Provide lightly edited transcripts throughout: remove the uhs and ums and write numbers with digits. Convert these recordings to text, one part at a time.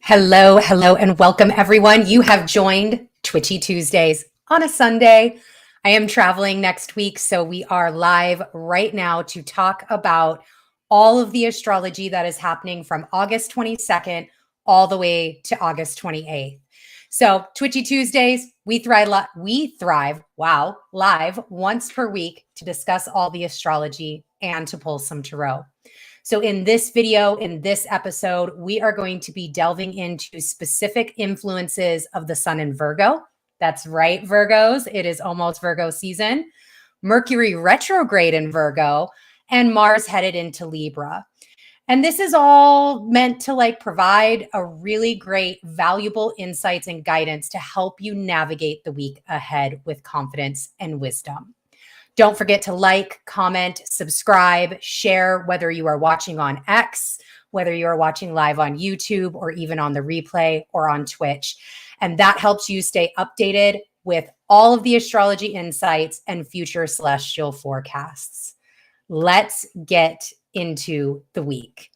Hello, and welcome everyone. You have joined Twitchy Tuesdays on a Sunday. I am traveling next week, so we are live right now to talk about all of the astrology that is happening from August 22nd all the way to August 28th. So Twitchy Tuesdays, we thrive, live once per week to discuss all the astrology and to pull some tarot. So in this video, in this episode, we are going to be delving into specific influences of the sun in Virgo. That's right, Virgos. It is almost Virgo season. Mercury retrograde in Virgo and Mars headed into Libra. And this is all meant to provide a really great, valuable insights and guidance to help you navigate the week ahead with confidence and wisdom. Don't forget to like, comment, subscribe, share, whether you are watching on X, whether you are watching live on YouTube, or even on the replay or on Twitch. And that helps you stay updated with all of the astrology insights and future celestial forecasts. Let's get into the week.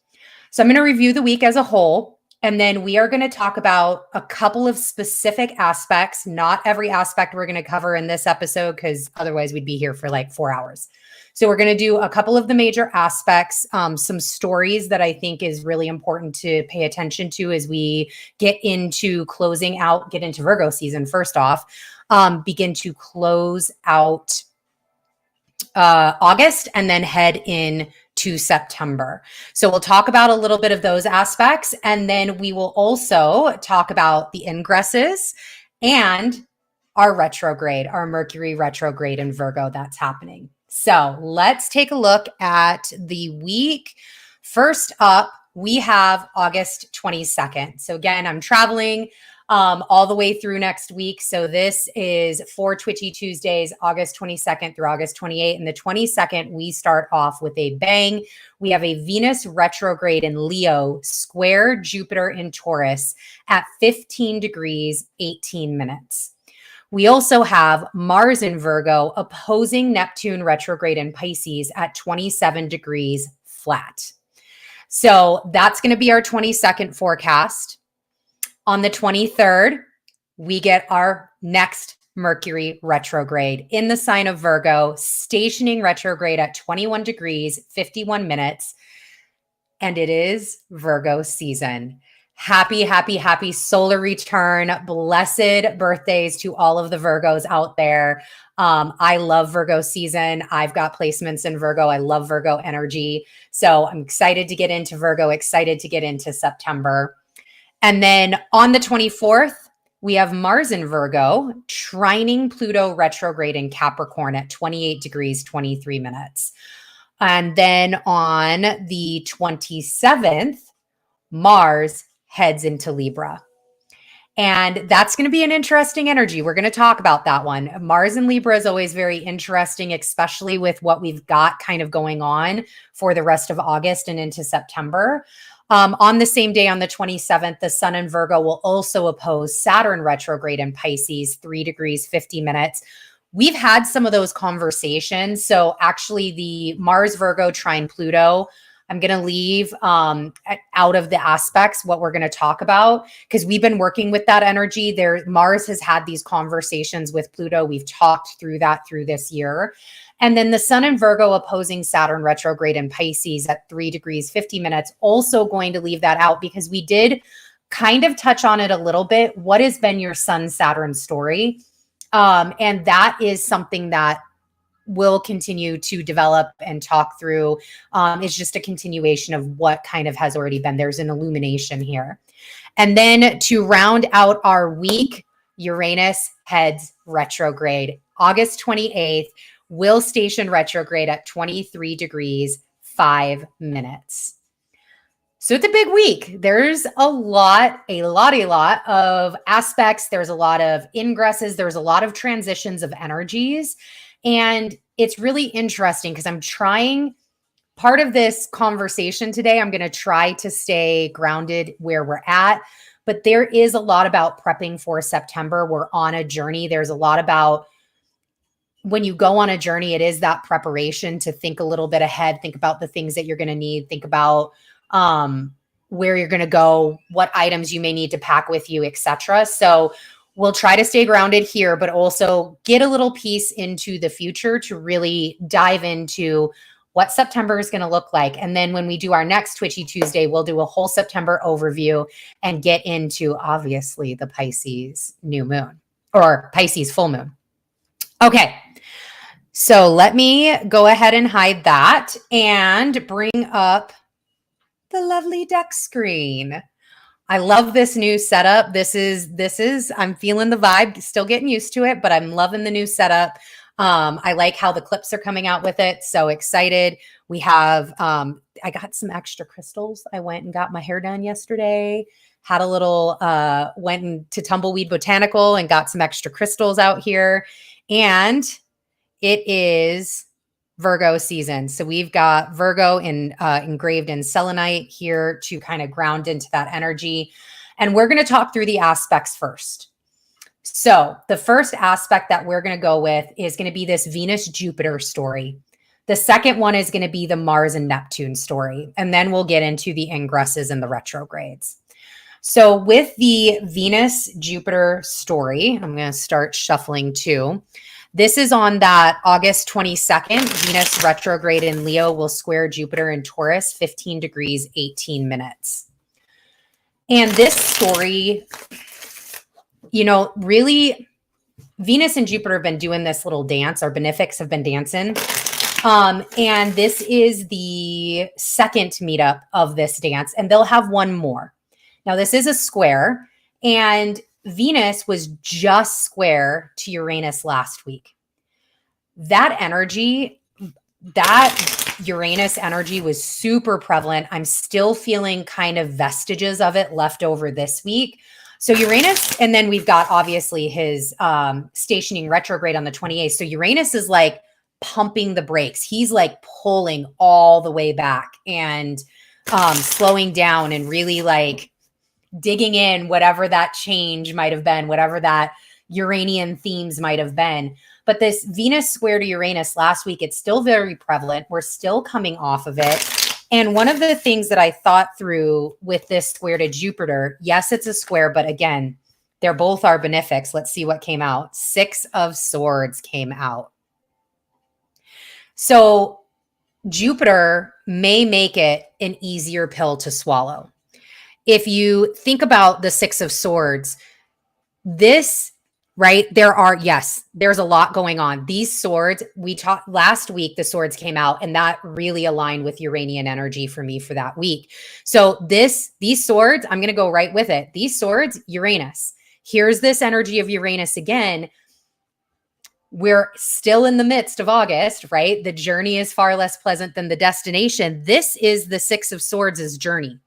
So I'm going to review the week as a whole. And then we are going to talk about a couple of specific aspects, not every aspect we're going to cover in this episode, because otherwise we'd be here for like 4 hours. So we're going to do a couple of the major aspects, some stories that I think is really important to pay attention to as we get into get into Virgo season. First off, begin to close out August and then head in to September. So we'll talk about a little bit of those aspects, and then we will also talk about the ingresses and our Mercury retrograde in Virgo that's happening. So let's take a look at the week. First up, we have August 22nd. So again, I'm traveling all the way through next week. So this is for Twitchy Tuesdays, August 22nd through August 28th. And the 22nd, we start off with a bang. We have a Venus retrograde in Leo, square Jupiter in Taurus at 15 degrees, 18 minutes. We also have Mars in Virgo opposing Neptune retrograde in Pisces at 27 degrees flat. So that's going to be our 22nd forecast. On the 23rd, we get our next Mercury retrograde in the sign of Virgo, stationing retrograde at 21 degrees, 51 minutes. And it is Virgo season. Happy, happy, happy solar return. Blessed birthdays to all of the Virgos out there. I love Virgo season. I've got placements in Virgo. I love Virgo energy. So I'm excited to get into Virgo, excited to get into September. And then on the 24th, we have Mars in Virgo, trining Pluto retrograde in Capricorn at 28 degrees, 23 minutes. And then on the 27th, Mars heads into Libra. And that's going to be an interesting energy. We're going to talk about that one. Mars in Libra is always very interesting, especially with what we've got kind of going on for the rest of August and into September. On the same day, on the 27th, the sun in Virgo will also oppose Saturn retrograde in Pisces, 3 degrees, 50 minutes. We've had some of those conversations. So actually the Mars Virgo trine Pluto, I'm going to leave out of the aspects what we're going to talk about, because we've been working with that energy there. Mars has had these conversations with Pluto. We've talked through that through this year. And then the sun in Virgo opposing Saturn retrograde in Pisces at 3 degrees, 50 minutes, also going to leave that out because we did kind of touch on it a little bit. What has been your sun Saturn story? And that is something that will continue to develop and talk through. It's just a continuation of what kind of has already been. There's an illumination here. And then to round out our week, Uranus heads retrograde. August 28th, will station retrograde at 23 degrees, 5 minutes. So it's a big week. There's a lot of aspects. There's a lot of ingresses. There's a lot of transitions of energies. And it's really interesting because part of this conversation today, I'm going to try to stay grounded where we're at. But there is a lot about prepping for September. We're on a journey. There's a lot about when you go on a journey, it is that preparation to think a little bit ahead, think about the things that you're going to need, think about where you're going to go, what items you may need to pack with you, etc. So we'll try to stay grounded here, but also get a little piece into the future to really dive into what September is going to look like. And then when we do our next Twitchy Tuesday, we'll do a whole September overview and get into, obviously, the Pisces new moon or Pisces full moon. Okay. So let me go ahead and hide that and bring up the lovely deck screen. I love this new setup. This is, I'm feeling the vibe, still getting used to it, but I'm loving the new setup. I like how the clips are coming out with it. So excited. We have, I got some extra crystals. I went and got my hair done yesterday, had a little, went to Tumbleweed Botanical and got some extra crystals out here. And it is Virgo season. So we've got Virgo engraved in selenite here to kind of ground into that energy. And we're going to talk through the aspects first. So the first aspect that we're going to go with is going to be this Venus-Jupiter story. The second one is going to be the Mars and Neptune story. And then we'll get into the ingresses and the retrogrades. So with the Venus-Jupiter story, I'm going to start shuffling too. This is on that August 22nd. Venus retrograde in Leo will square Jupiter in Taurus, 15 degrees, 18 minutes. And this story, you know, really, Venus and Jupiter have been doing this little dance. Our benefics have been dancing. And this is the second meetup of this dance, and they'll have one more. Now, this is a square, and Venus was just square to Uranus last week. That energy, that Uranus energy was super prevalent. I'm still feeling kind of vestiges of it left over this week. So Uranus, and then we've got obviously his stationing retrograde on the 28th. So Uranus is like pumping the brakes. He's like pulling all the way back and slowing down and really like digging in whatever that change might have been, whatever that Uranian themes might have been. But this Venus square to Uranus last week, it's still very prevalent. We're still coming off of it. And one of the things that I thought through with this square to Jupiter, yes, it's a square, but again, they're both our benefics. Let's see what came out. 6 of Swords came out. So Jupiter may make it an easier pill to swallow. If you think about the 6 of Swords, this, right, there's a lot going on. These swords, we talked last week, the swords came out, and that really aligned with Uranian energy for me for that week. So these swords, I'm going to go right with it. These swords, Uranus. Here's this energy of Uranus again. We're still in the midst of August, right? The journey is far less pleasant than the destination. This is the 6 of Swords' journey.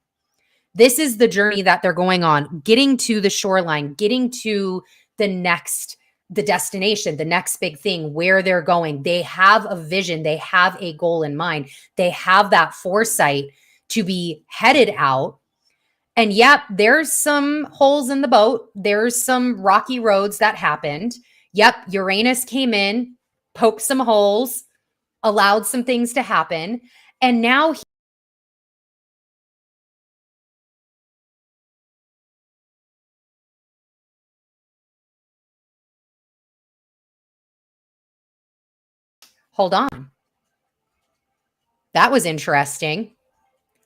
This is the journey that they're going on, getting to the shoreline, getting to the destination, the next big thing, where they're going. They have a vision. They have a goal in mind. They have that foresight to be headed out. And yep, there's some holes in the boat. There's some rocky roads that happened. Yep, Uranus came in, poked some holes, allowed some things to happen. And now hold on. That was interesting.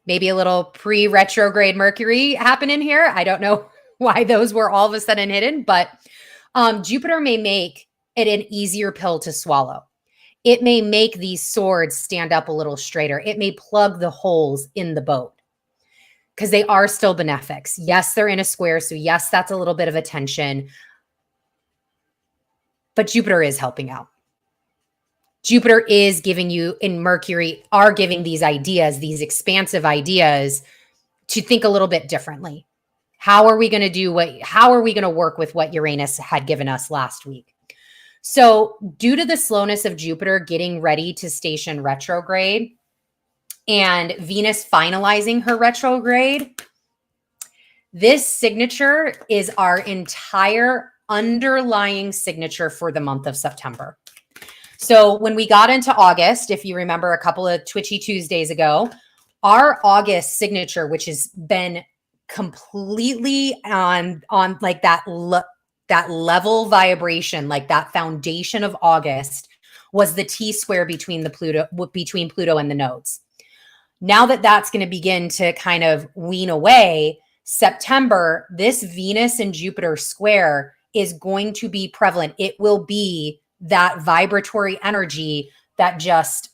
Maybe a little pre-retrograde Mercury happening here. I don't know why those were all of a sudden hidden, but Jupiter may make it an easier pill to swallow. It may make these swords stand up a little straighter. It may plug the holes in the boat because they are still benefics. Yes, they're in a square. So yes, that's a little bit of a tension, but Jupiter is helping out. Jupiter is giving you, and Mercury are giving these ideas, these expansive ideas to think a little bit differently. How are we going to work with what Uranus had given us last week? So due to the slowness of Jupiter getting ready to station retrograde and Venus finalizing her retrograde, this signature is our entire underlying signature for the month of September. So when we got into August, if you remember a couple of Twitchy Tuesdays ago, Our August signature, which has been completely on like that level vibration, like that foundation of August, was the T square between Pluto and the nodes. Now that that's going to begin to kind of wean away, September, this Venus and Jupiter square is going to be prevalent. It will be that vibratory energy that just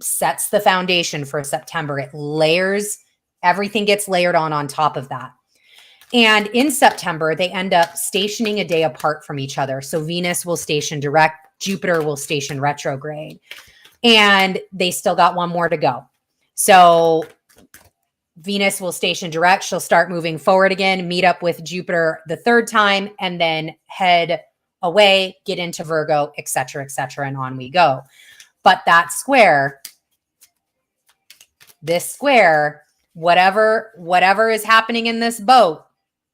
sets the foundation for September. It layers, everything gets layered on top of that. And in September, they end up stationing a day apart from each other. So Venus will station direct, Jupiter will station retrograde, and they still got one more to go. So Venus will station direct. She'll start moving forward again, meet up with Jupiter the third time, and then head away, get into Virgo, et cetera, and on we go. But that square, this square, whatever is happening in this boat,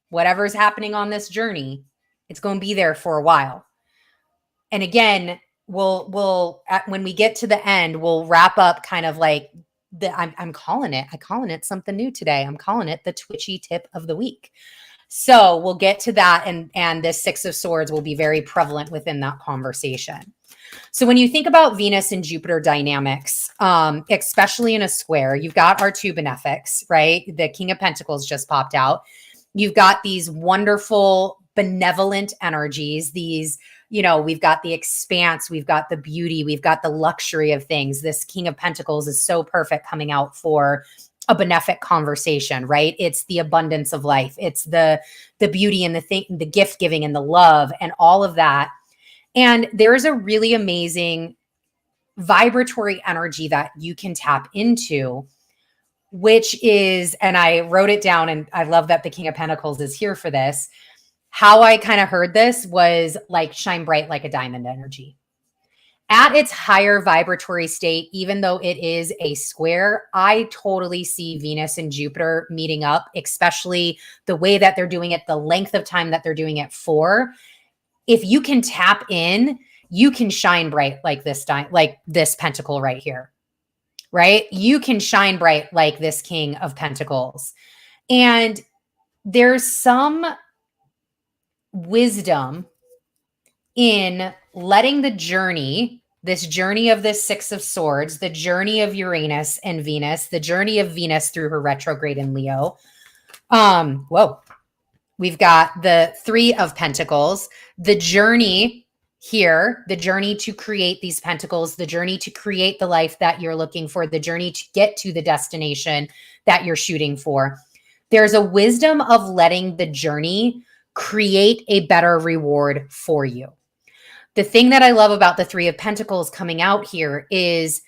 whatever is happening on this journey, it's going to be there for a while. And again, we'll when we get to the end, we'll wrap up kind of like I'm calling it something new today. I'm calling it the twitchy tip of the week. So we'll get to that, and this Six of Swords will be very prevalent within that conversation. So when you think about Venus and Jupiter dynamics, especially in a square, you've got our two benefics, right? The King of Pentacles just popped out. You've got these wonderful benevolent energies, these, we've got the expanse, we've got the beauty, we've got the luxury of things. This King of Pentacles is so perfect coming out for a benefic conversation, right? It's the abundance of life. It's the beauty and the gift giving and the love and all of that. And there's a really amazing vibratory energy that you can tap into, which is, and I wrote it down, and I love that the King of Pentacles is here for this. How I kind of heard this was like shine bright like a diamond energy. At its higher vibratory state, even though it is a square, I totally see Venus and Jupiter meeting up, especially the way that they're doing it, the length of time that they're doing it for. If you can tap in, you can shine bright like this pentacle right here, right? You can shine bright like this King of Pentacles. And there's some wisdom in letting the journey, this journey of this Six of Swords, the journey of Uranus and Venus, the journey of Venus through her retrograde in Leo. We've got the Three of Pentacles, the journey here, the journey to create these pentacles, the journey to create the life that you're looking for, the journey to get to the destination that you're shooting for. There's a wisdom of letting the journey create a better reward for you. The thing that I love about the Three of Pentacles coming out here is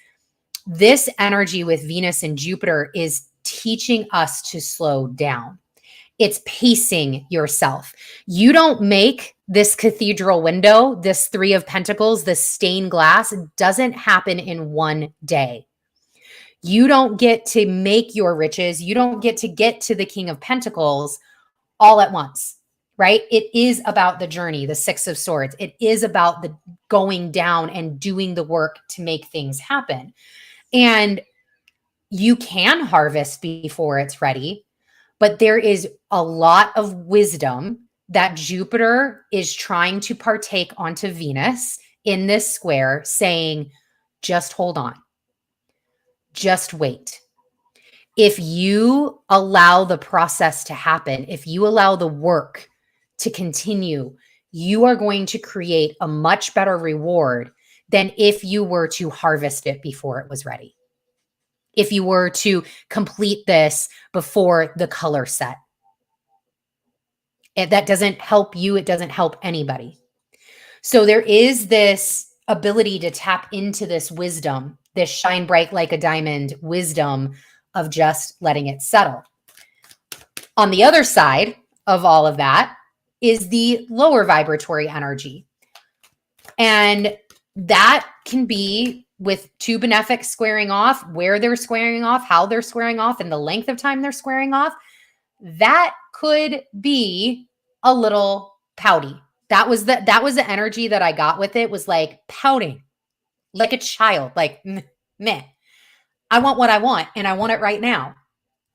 this energy with Venus and Jupiter is teaching us to slow down. It's pacing yourself. You don't make this cathedral window, this Three of Pentacles, this stained glass. It doesn't happen in one day. You don't get to make your riches. You don't get to the King of Pentacles all at once, right? It is about the journey, the Six of Swords. It is about the going down and doing the work to make things happen. And you can harvest before it's ready. But there is a lot of wisdom that Jupiter is trying to partake onto Venus in this square, saying, just hold on. Just wait. If you allow the process to happen, if you allow the work to continue, you are going to create a much better reward than if you were to harvest it before it was ready. If you were to complete this before the color set. That doesn't help you. It doesn't help anybody. So there is this ability to tap into this wisdom, this shine bright like a diamond wisdom of just letting it settle. On the other side of all of that is the lower vibratory energy. And that can be with two benefics squaring off, where they're squaring off, how they're squaring off, and the length of time they're squaring off. That could be a little pouty. That was the energy that I got with it, was like pouting, like a child, like meh. I want what I want and I want it right now.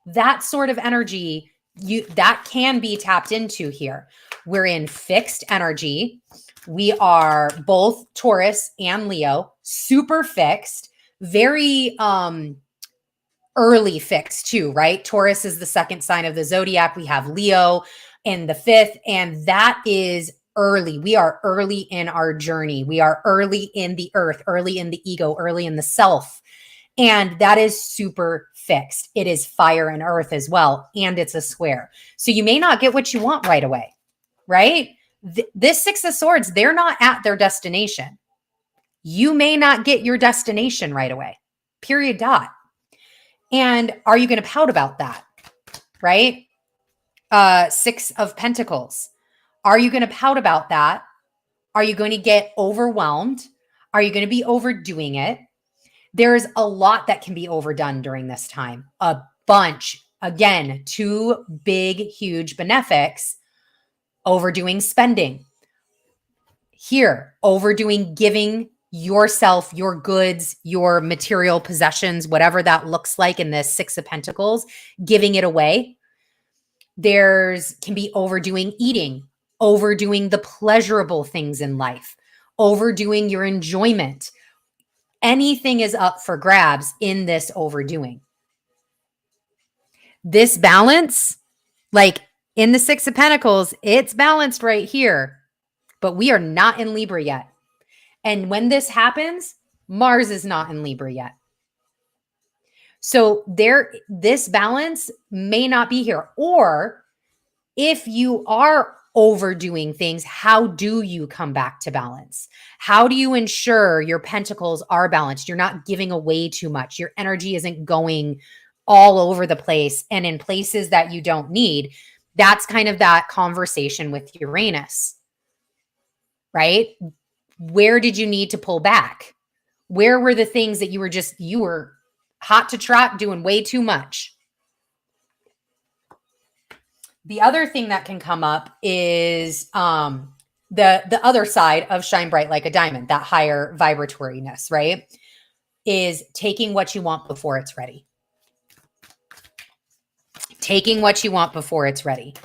That sort of energy, that can be tapped into here. We're in fixed energy. We are both Taurus and Leo, super fixed, very early fixed too, right? Taurus is the second sign of the zodiac. We have Leo in the fifth, and that is early. We are early in our journey. We are early in the earth, early in the ego, early in the self. And that is super fixed. It is fire and earth as well. And it's a square. So you may not get what you want right away, right? This Six of Swords, they're not at their destination. You may not get your destination right away, period, dot. And are you going to pout about that, right? Six of Pentacles. Are you going to pout about that? Are you going to get overwhelmed? Are you going to be overdoing it? There's a lot that can be overdone during this time. A bunch. Again, two big, huge benefics. Overdoing spending. Here, overdoing giving yourself, your goods, your material possessions, whatever that looks like in this Six of Pentacles, giving it away. There's can be overdoing eating, overdoing the pleasurable things in life, overdoing your enjoyment. Anything is up for grabs in this overdoing. This balance, like in the Six of Pentacles, it's balanced right here, but we are not in Libra yet. And when this happens, Mars is not in Libra yet. So this balance may not be here. Or if you are overdoing things, how do you come back to balance? How do you ensure your pentacles are balanced? You're not giving away too much. Your energy isn't going all over the place and in places that you don't need. That's kind of that conversation with Uranus, right? Where did you need to pull back? Where were the things that you were hot to trot, doing way too much? The other thing that can come up is the other side of shine bright like a diamond, that higher vibratoriness, right? Is taking what you want before it's ready. Taking what you want before it's ready.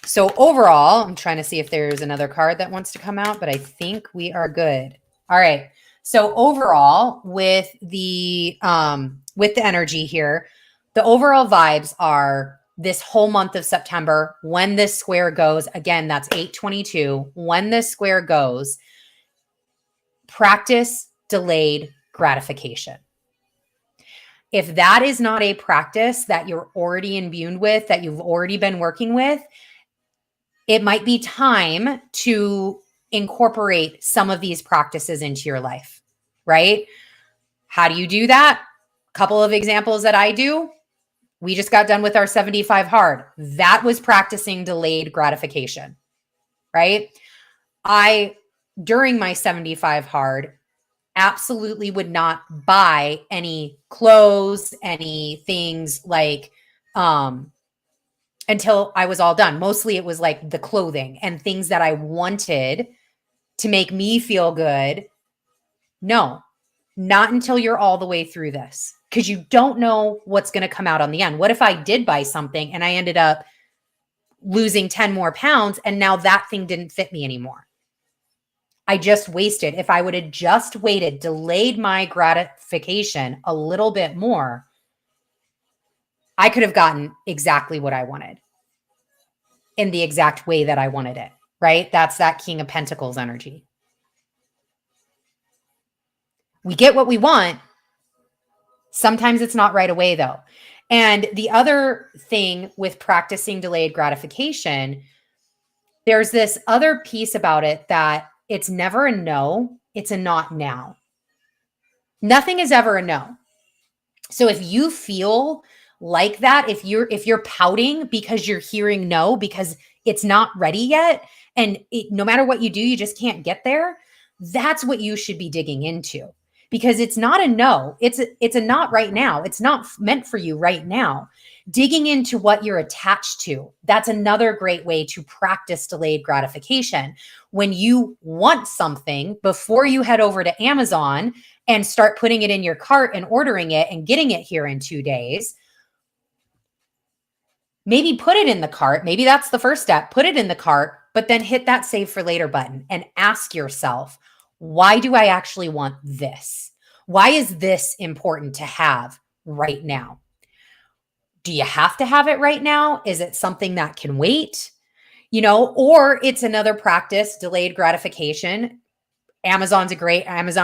So overall, I'm trying to see if there's another card that wants to come out, but I think we are good. All right. So overall, with the energy here, the overall vibes are this whole month of September, when this square goes, again, that's 8/22. When this square goes, practice delayed gratification. If that is not a practice that you're already imbued with, that you've already been working with, it might be time to incorporate some of these practices into your life, right? How do you do that? A couple of examples that I do. We just got done with our 75 hard. That was practicing delayed gratification, right? During my 75 hard, absolutely would not buy any clothes, any things like, until I was all done. Mostly it was like the clothing and things that I wanted to make me feel good. No, not until you're all the way through this, because you don't know what's going to come out on the end. What if I did buy something and I ended up losing 10 more pounds and now that thing didn't fit me anymore? I just wasted. If I would have just waited, delayed my gratification a little bit more, I could have gotten exactly what I wanted in the exact way that I wanted it, right? That's that King of Pentacles energy. We get what we want. Sometimes it's not right away though. And the other thing with practicing delayed gratification, there's this other piece about it that it's never a no, it's a not now. Nothing is ever a no. So if you feel like that, if you're pouting because you're hearing no, because it's not ready yet, and no matter what you do, you just can't get there, that's what you should be digging into, because it's not a no, it's a not right now. It's not meant for you right now. Digging into what you're attached to. That's another great way to practice delayed gratification. When you want something, before you head over to Amazon and start putting it in your cart and ordering it and getting it here in 2 days, maybe put it in the cart. Maybe that's the first step. Put it in the cart, but then hit that save for later button and ask yourself, why do I actually want this? Why is this important to have right now? Do you have to have it right now? Is it something that can wait? Or it's another practice, delayed gratification. Amazon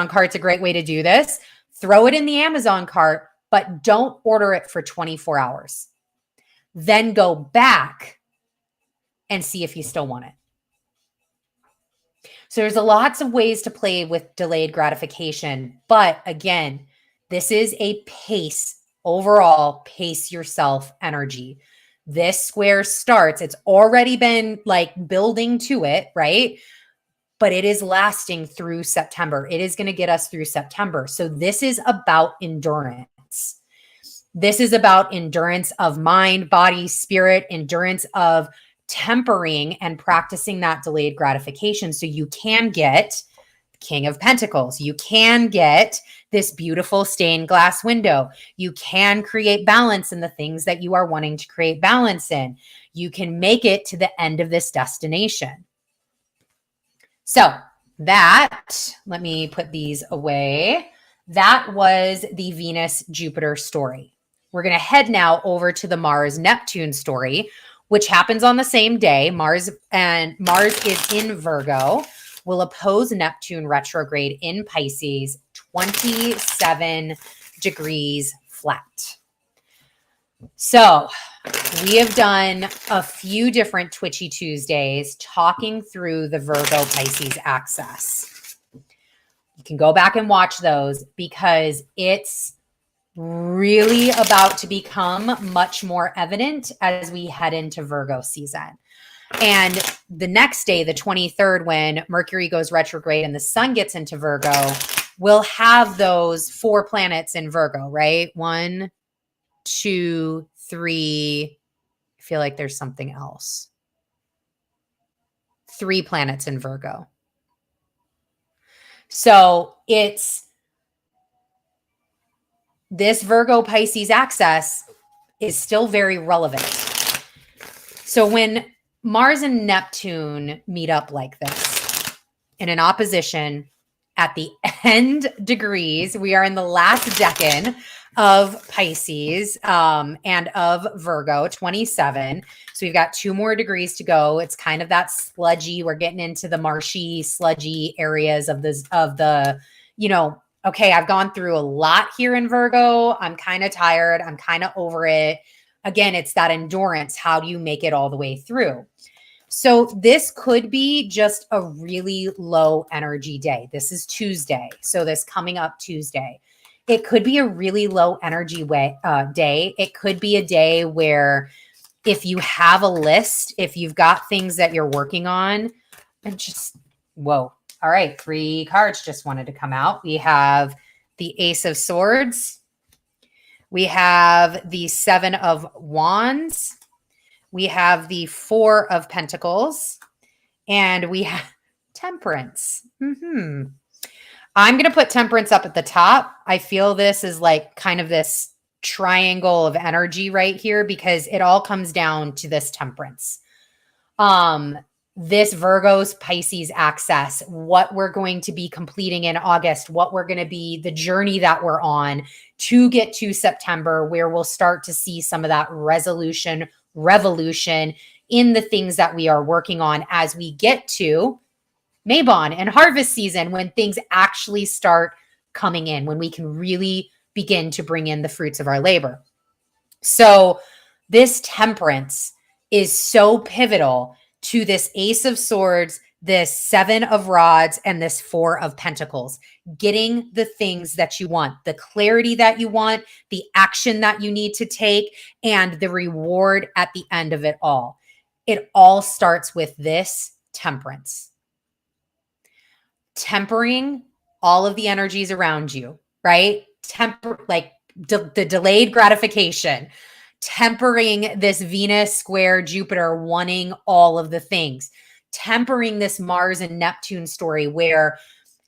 cart's a great way to do this. Throw it in the Amazon cart, but don't order it for 24 hours. Then go back and see if you still want it. So there's lots of ways to play with delayed gratification. But again, this is a overall pace yourself energy. This square starts, it's already been like building to it, right? But it is lasting through September. It is going to get us through September. So this is about endurance. This is about endurance of mind, body, spirit, endurance of tempering and practicing that delayed gratification so you can get King of Pentacles. You can get this beautiful stained glass window. You can create balance in the things that you are wanting to create balance in. You can make it to the end of this destination. So let me put these away. That was the Venus-Jupiter story. We're going to head now over to the Mars-Neptune story, which happens on the same day. Mars is in Virgo, will oppose Neptune retrograde in Pisces, 27 degrees flat. So we have done a few different Twitchy Tuesdays talking through the Virgo Pisces axis. You can go back and watch those because it's really about to become much more evident as we head into Virgo season. And the next day, the 23rd, when Mercury goes retrograde and the sun gets into Virgo, we'll have those 4 planets in Virgo, right? 1, 2, 3. I feel like there's something else. 3 planets in Virgo. So it's this Virgo Pisces axis is still very relevant. So when Mars and Neptune meet up like this in an opposition at the end degrees, we are in the last decan of Pisces and of Virgo, 27. So we've got 2 more degrees to go. It's kind of that sludgy. We're getting into the marshy, sludgy areas of the, okay, I've gone through a lot here in Virgo. I'm kind of tired. I'm kind of over it. Again, it's that endurance. How do you make it all the way through? So this could be just a really low energy day. This is Tuesday. So this coming up Tuesday, it could be a really low energy day. It could be a day where if you have a list, if you've got things that you're working on, and just, whoa. All right, 3 cards just wanted to come out. We have the Ace of Swords. We have the 7 of Wands. We have the 4 of Pentacles. And we have Temperance. I'm going to put Temperance up at the top. I feel this is like kind of this triangle of energy right here because it all comes down to this Temperance. This Virgo's Pisces axis, what we're going to be completing in August, what we're going to be, the journey that we're on to get to September, where we'll start to see some of that revolution in the things that we are working on as we get to Mabon and harvest season, when things actually start coming in, when we can really begin to bring in the fruits of our labor. So this Temperance is so pivotal to this Ace of Swords, this 7 of Rods, and this 4 of Pentacles, getting the things that you want, the clarity that you want, the action that you need to take, and the reward at the end of it all. It all starts with this Temperance. Tempering all of the energies around you, right? The delayed gratification. tempering this Venus square Jupiter wanting all of the things, tempering this Mars and Neptune story where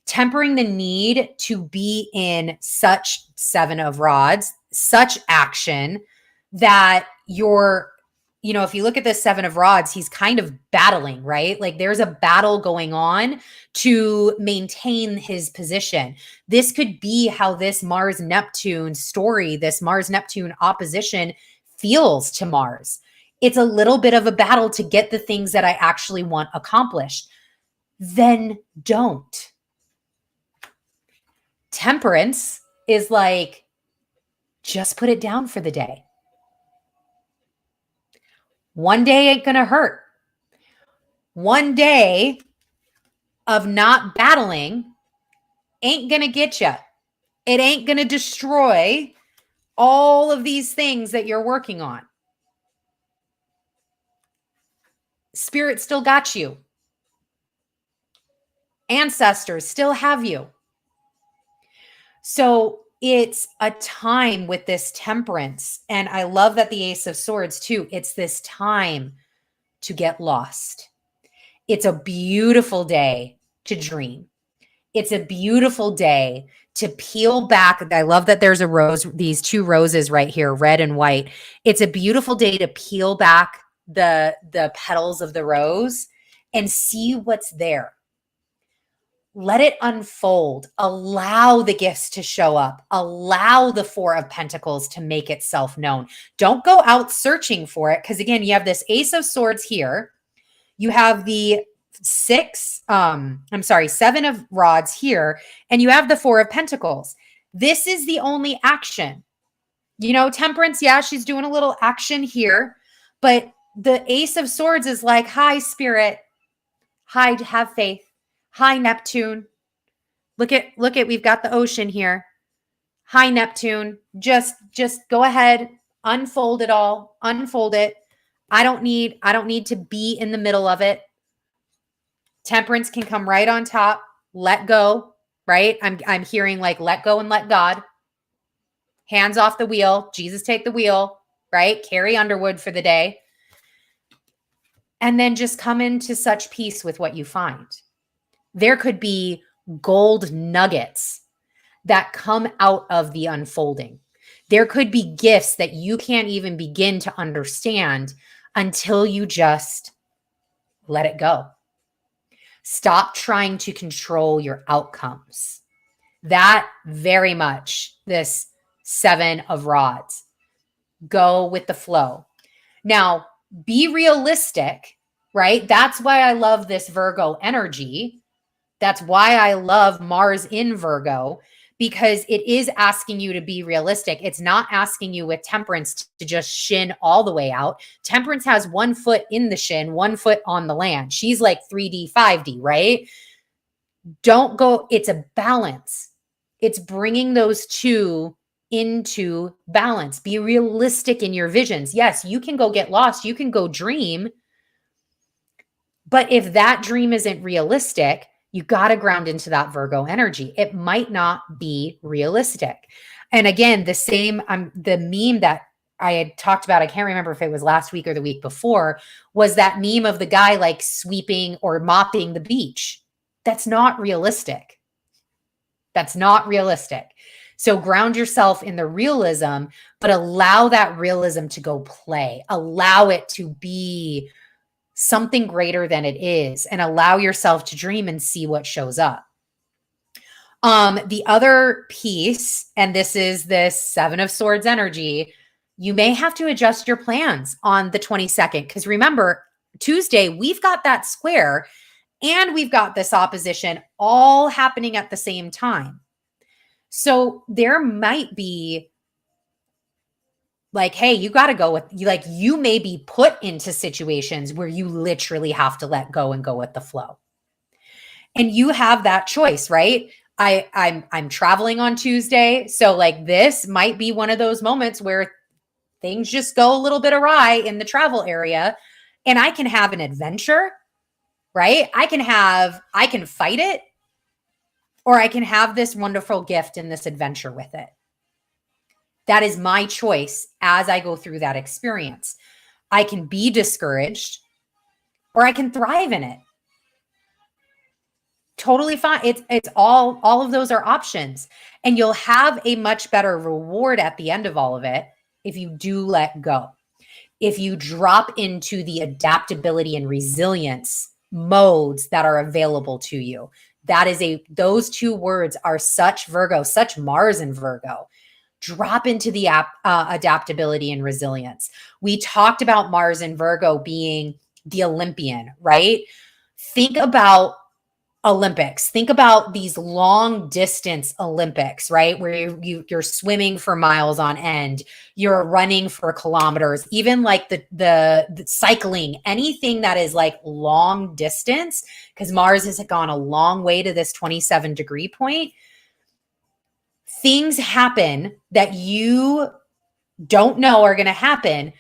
tempering the need to be in such Seven of Rods, such action that you're, you know, if you look at this Seven of Rods, he's kind of battling, right? Like there's a battle going on to maintain his position. This could be how this Mars Neptune story, this Mars Neptune opposition feels to Mars. It's a little bit of a battle to get the things that I actually want accomplished. Then don't. Temperance is like, just put it down for the day. One day ain't going to hurt. One day of not battling ain't going to get you. It ain't going to destroy all of these things that you're working on. Spirit still got you. Ancestors still have you. So it's a time with this temperance. And I love that the Ace of Swords too. It's this time to get lost. It's a beautiful day to dream. It's a beautiful day to peel back. I love that there's a rose, these two roses right here, red and white. It's a beautiful day to peel back the petals of the rose and see what's there. Let it unfold. Allow the gifts to show up. Allow the Four of Pentacles to make itself known. Don't go out searching for it. Because again, you have this Ace of Swords here. You have the Seven of Rods here. And you have the Four of Pentacles. This is the only action. You know, Temperance, yeah, she's doing a little action here. But the Ace of Swords is like, hi, Spirit. Hi, have faith. Hi, Neptune. Look at, we've got the ocean here. Hi, Neptune. Just go ahead, unfold it all, unfold it. I don't need to be in the middle of it. Temperance can come right on top. Let go, right? I'm hearing like, let go and let God. Hands off the wheel. Jesus, take the wheel, right? Carrie Underwood for the day. And then just come into such peace with what you find. There could be gold nuggets that come out of the unfolding. There could be gifts that you can't even begin to understand until you just let it go. Stop trying to control your outcomes. That very much, this Seven of Rods. Go with the flow. Now, be realistic, right? That's why I love this Virgo energy. That's why I love Mars in Virgo, because it is asking you to be realistic. It's not asking you with Temperance to just shin all the way out. Temperance has 1 foot in the shin, 1 foot on the land. She's like 3D, 5D, right? Don't go. It's a balance. It's bringing those two into balance. Be realistic in your visions. Yes, you can go get lost. You can go dream. But if that dream isn't realistic, you got to ground into that Virgo energy. It might not be realistic. And again, the meme that I had talked about, I can't remember if it was last week or the week before, was that meme of the guy like sweeping or mopping the beach. That's not realistic. That's not realistic. So ground yourself in the realism, but allow that realism to go play. Allow it to be something greater than it is, and allow yourself to dream and see what shows up. The other piece, and this is this Seven of Swords energy, you may have to adjust your plans on the 22nd. Because remember, Tuesday, we've got that square and we've got this opposition all happening at the same time. So there might be like, hey, you got to go with, like, you may be put into situations where you literally have to let go and go with the flow. And you have that choice, right? I'm traveling on Tuesday. So like this might be one of those moments where things just go a little bit awry in the travel area, and I can have an adventure, right? I can fight it, or I can have this wonderful gift and this adventure with it. That is my choice as I go through that experience. I can be discouraged or I can thrive in it. Totally fine. It's all of those are options. And you'll have a much better reward at the end of all of it if you do let go. If you drop into the adaptability and resilience modes that are available to you. Those two words are such Virgo, such Mars in Virgo. Drop into the adaptability and resilience. We talked about Mars and Virgo being the Olympian, right? Think about Olympics. Think about these long distance Olympics, right? Where you're swimming for miles on end, you're running for kilometers, even like the cycling, anything that is like long distance, because Mars has gone a long way to this 27-degree point. Things happen that you don't know are going to happen,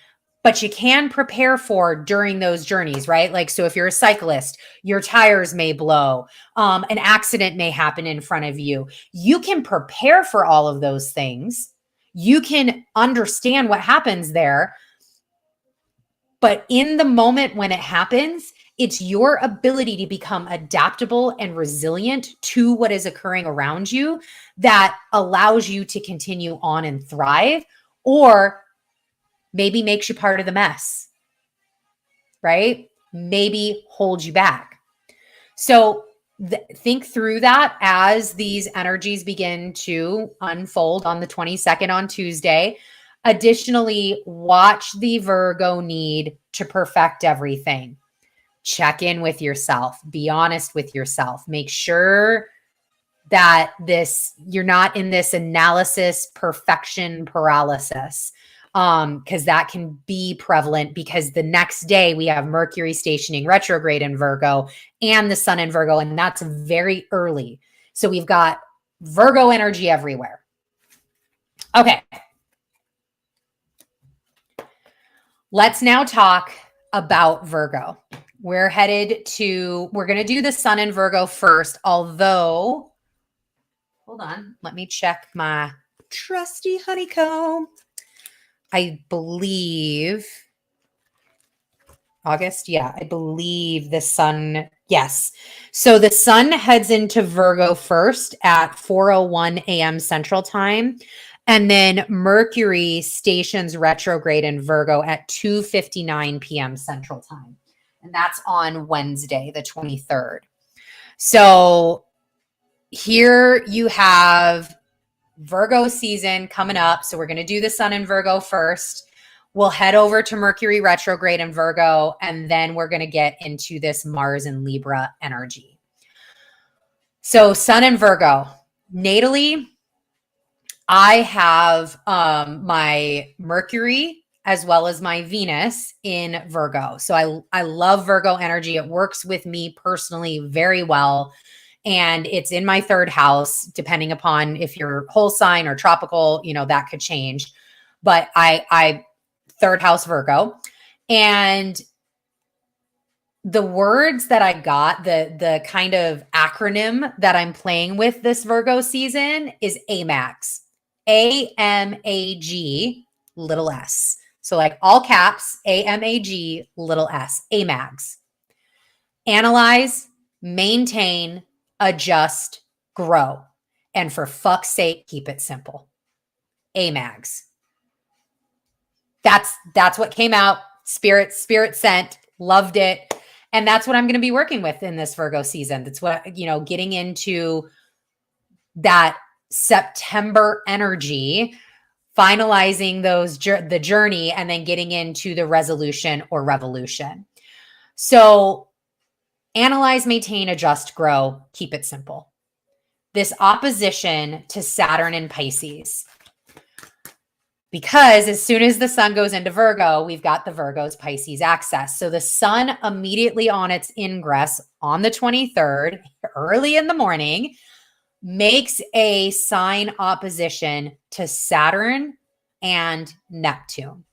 but you can prepare for during those journeys, right? Like, so if you're a cyclist, your tires may blow, an accident may happen in front of you. You can prepare for all of those things. You can understand what happens there. But in the moment when it happens, it's your ability to become adaptable and resilient to what is occurring around you that allows you to continue on and thrive, or maybe makes you part of the mess, right? Maybe holds you back. So think through that as these energies begin to unfold on the 22nd on Tuesday. Additionally, watch the Virgo need to perfect everything. Check in with yourself. Be honest with yourself. Make sure that you're not in this analysis perfection paralysis, because that can be prevalent, because the next day we have Mercury stationing retrograde in Virgo and the sun in Virgo, and that's very early. So we've got Virgo energy everywhere. Okay. Let's now talk about Virgo. We're going to do the sun in Virgo first, although, hold on, let me check my trusty honeycomb. I believe August. Yeah, I believe the sun. Yes. So the sun heads into Virgo first at 4:01 a.m. Central Time. And then Mercury stations retrograde in Virgo at 2:59 p.m. Central Time. And that's on Wednesday, the 23rd. So here you have Virgo season coming up. So we're going to do the sun in Virgo first. We'll head over to Mercury retrograde in Virgo, and then we're going to get into this Mars and Libra energy. So sun in Virgo. Natally, I have my Mercury as well as my Venus in Virgo. So I love Virgo energy. It works with me personally very well. And it's in my third house, depending upon if you're whole sign or tropical, that could change. But I third house Virgo. And the words that I got, the kind of acronym that I'm playing with this Virgo season is AMAGS. AMAG little s. So like all caps, AMAG little s, AMAGS. Analyze, maintain, adjust, grow. And for fuck's sake, keep it simple. AMAGS. That's what came out. Spirit sent, loved it. And that's what I'm going to be working with in this Virgo season. That's what, getting into that September energy, finalizing the journey, and then getting into the resolution or revolution. So analyze, maintain, adjust, grow, keep it simple. This opposition to Saturn in Pisces. Because as soon as the sun goes into Virgo, we've got the Virgo's Pisces axis. So the sun immediately on its ingress on the 23rd, early in the morning, makes a sign opposition to Saturn and Neptune.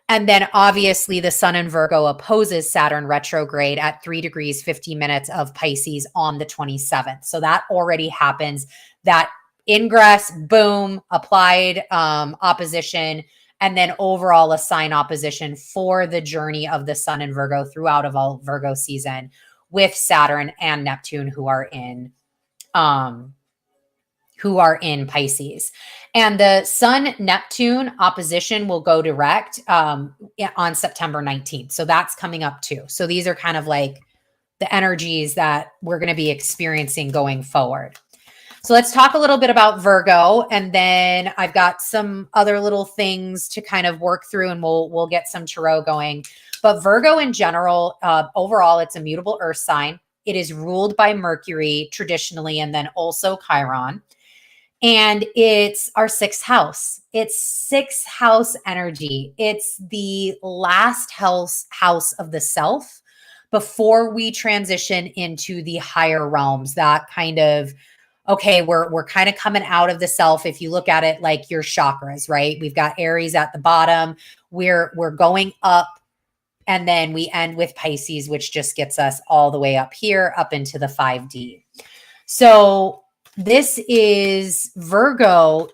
And then obviously the sun in Virgo opposes Saturn retrograde at 3 degrees, 50 minutes of Pisces on the 27th. So that already happens. That ingress, boom, applied opposition, and then overall a sign opposition for the journey of the sun in Virgo throughout of all Virgo season with Saturn and Neptune who are in Pisces. And the Sun Neptune opposition will go direct on September 19th. So that's coming up too. So these are kind of like the energies that we're going to be experiencing going forward. So let's talk a little bit about Virgo, and then I've got some other little things to kind of work through, and we'll get some tarot going. But Virgo in general, overall, it's a mutable earth sign. It is ruled by Mercury traditionally, and then also Chiron. And it's our sixth house. It's sixth house energy. It's the last house of the self before we transition into the higher realms. That kind of, okay, we're kind of coming out of the self. If you look at it like your chakras, right? We've got Aries at the bottom. We're going up, and then we end with Pisces, which just gets us all the way up here, up into the 5D. So this is Virgo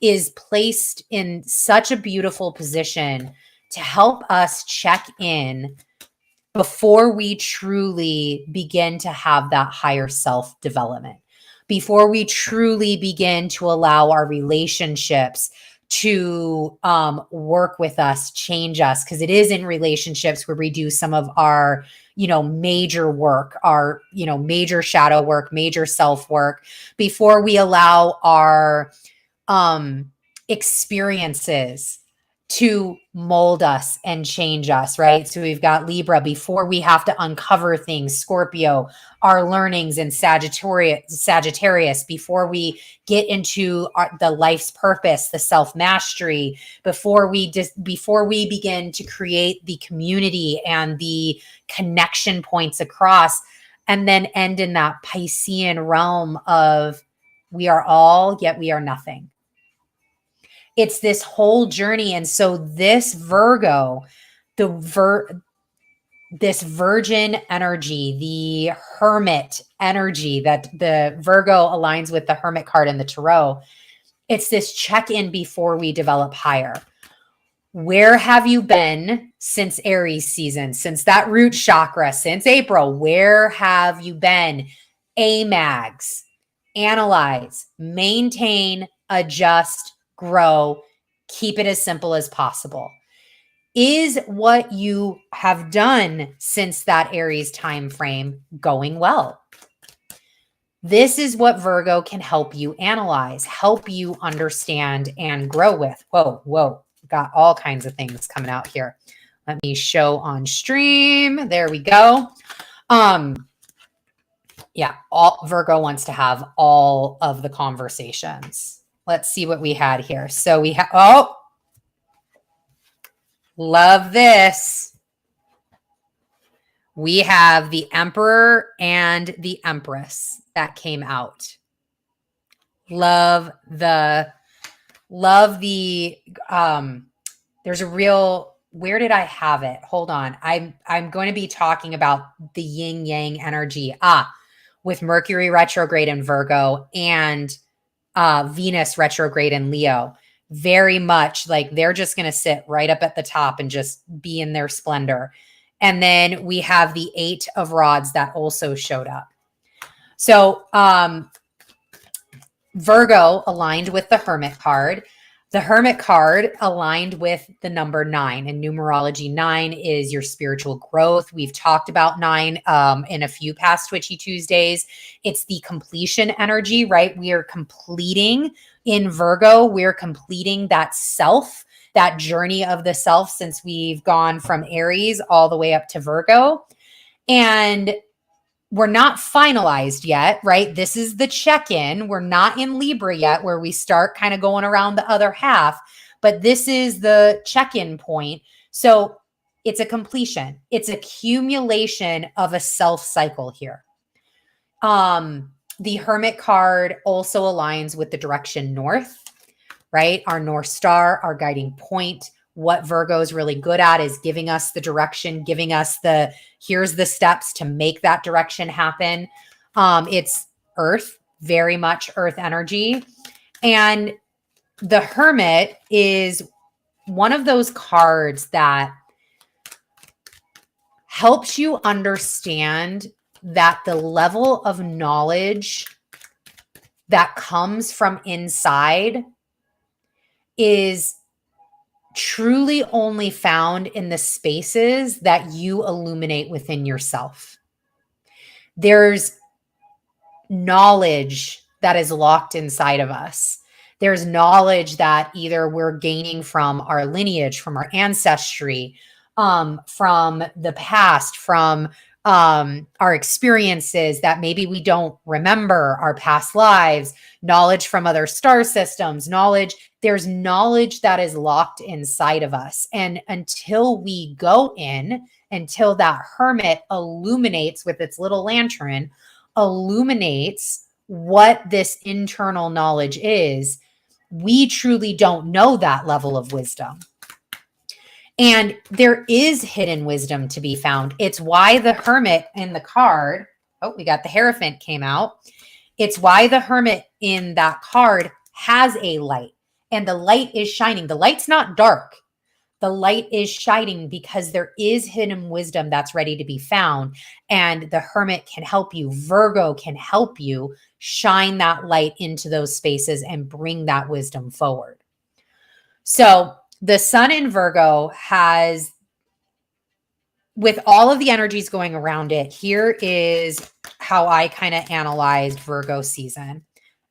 is placed in such a beautiful position to help us check in before we truly begin to have that higher self development, before we truly begin to allow our relationships to work with us, change us, because it is in relationships where we do some of our, major work, our, major shadow work, major self work, before we allow our experiences to mold us and change us, right? So we've got Libra, before we have to uncover things, Scorpio, our learnings, and Sagittarius, before we get into the life's purpose, the self-mastery, before we begin to create the community and the connection points across, and then end in that Piscean realm of we are all, yet we are nothing. It's this whole journey. And so this Virgo, this virgin energy, the hermit energy that the Virgo aligns with the hermit card in the tarot, it's this check-in before we develop higher. Where have you been since Aries season, since that root chakra, since April? Where have you been? AMAGs, analyze, maintain, adjust, grow, keep it as simple as possible. Is what you have done since that Aries time frame going well? This is what Virgo can help you analyze, help you understand, and grow with. Whoa. Got all kinds of things coming out here. Let me show on stream. There we go. Yeah, Virgo wants to have all of the conversations. Let's see what we had here. So we have, love this. We have the Emperor and the Empress that came out. Love the, there's a real, where did I have it? Hold on. I'm going to be talking about the yin yang energy. With Mercury retrograde in Virgo and Venus retrograde in Leo. Very much like they're just going to sit right up at the top and just be in their splendor. And then we have the 8 of Rods that also showed up. So Virgo aligned with the Hermit card. The Hermit card aligned with the number 9. In numerology, 9 is your spiritual growth. We've talked about 9 in a few past Twitchy Tuesdays. It's the completion energy, right? We are completing in Virgo. We're completing that self, that journey of the self, since we've gone from Aries all the way up to Virgo. And we're not finalized yet, right? This is the check-in. We're not in Libra yet, where we start kind of going around the other half, but this is the check-in point. So it's a completion. It's accumulation of a self cycle here. The Hermit card also aligns with the direction north, right? Our North Star, our guiding point. What Virgo is really good at is giving us the direction, giving us here's the steps to make that direction happen. It's Earth, very much Earth energy. And the Hermit is one of those cards that helps you understand that the level of knowledge that comes from inside is truly only found in the spaces that you illuminate within yourself. There's knowledge that is locked inside of us. There's knowledge that either we're gaining from our lineage, from our ancestry, from the past, from our experiences that maybe we don't remember, our past lives, knowledge from other star systems, knowledge. There's knowledge that is locked inside of us. And until we go in, until that Hermit illuminates with its little lantern, illuminates what this internal knowledge is, we truly don't know that level of wisdom. And there is hidden wisdom to be found. It's why the Hermit in the card, oh, we got the Hierophant came out. It's why the Hermit in that card has a light, and the light is shining. The light's not dark. The light is shining because there is hidden wisdom that's ready to be found. And the Hermit can help you. Virgo can help you shine that light into those spaces and bring that wisdom forward. So the Sun in Virgo has, with all of the energies going around it, here is how I kind of analyzed Virgo season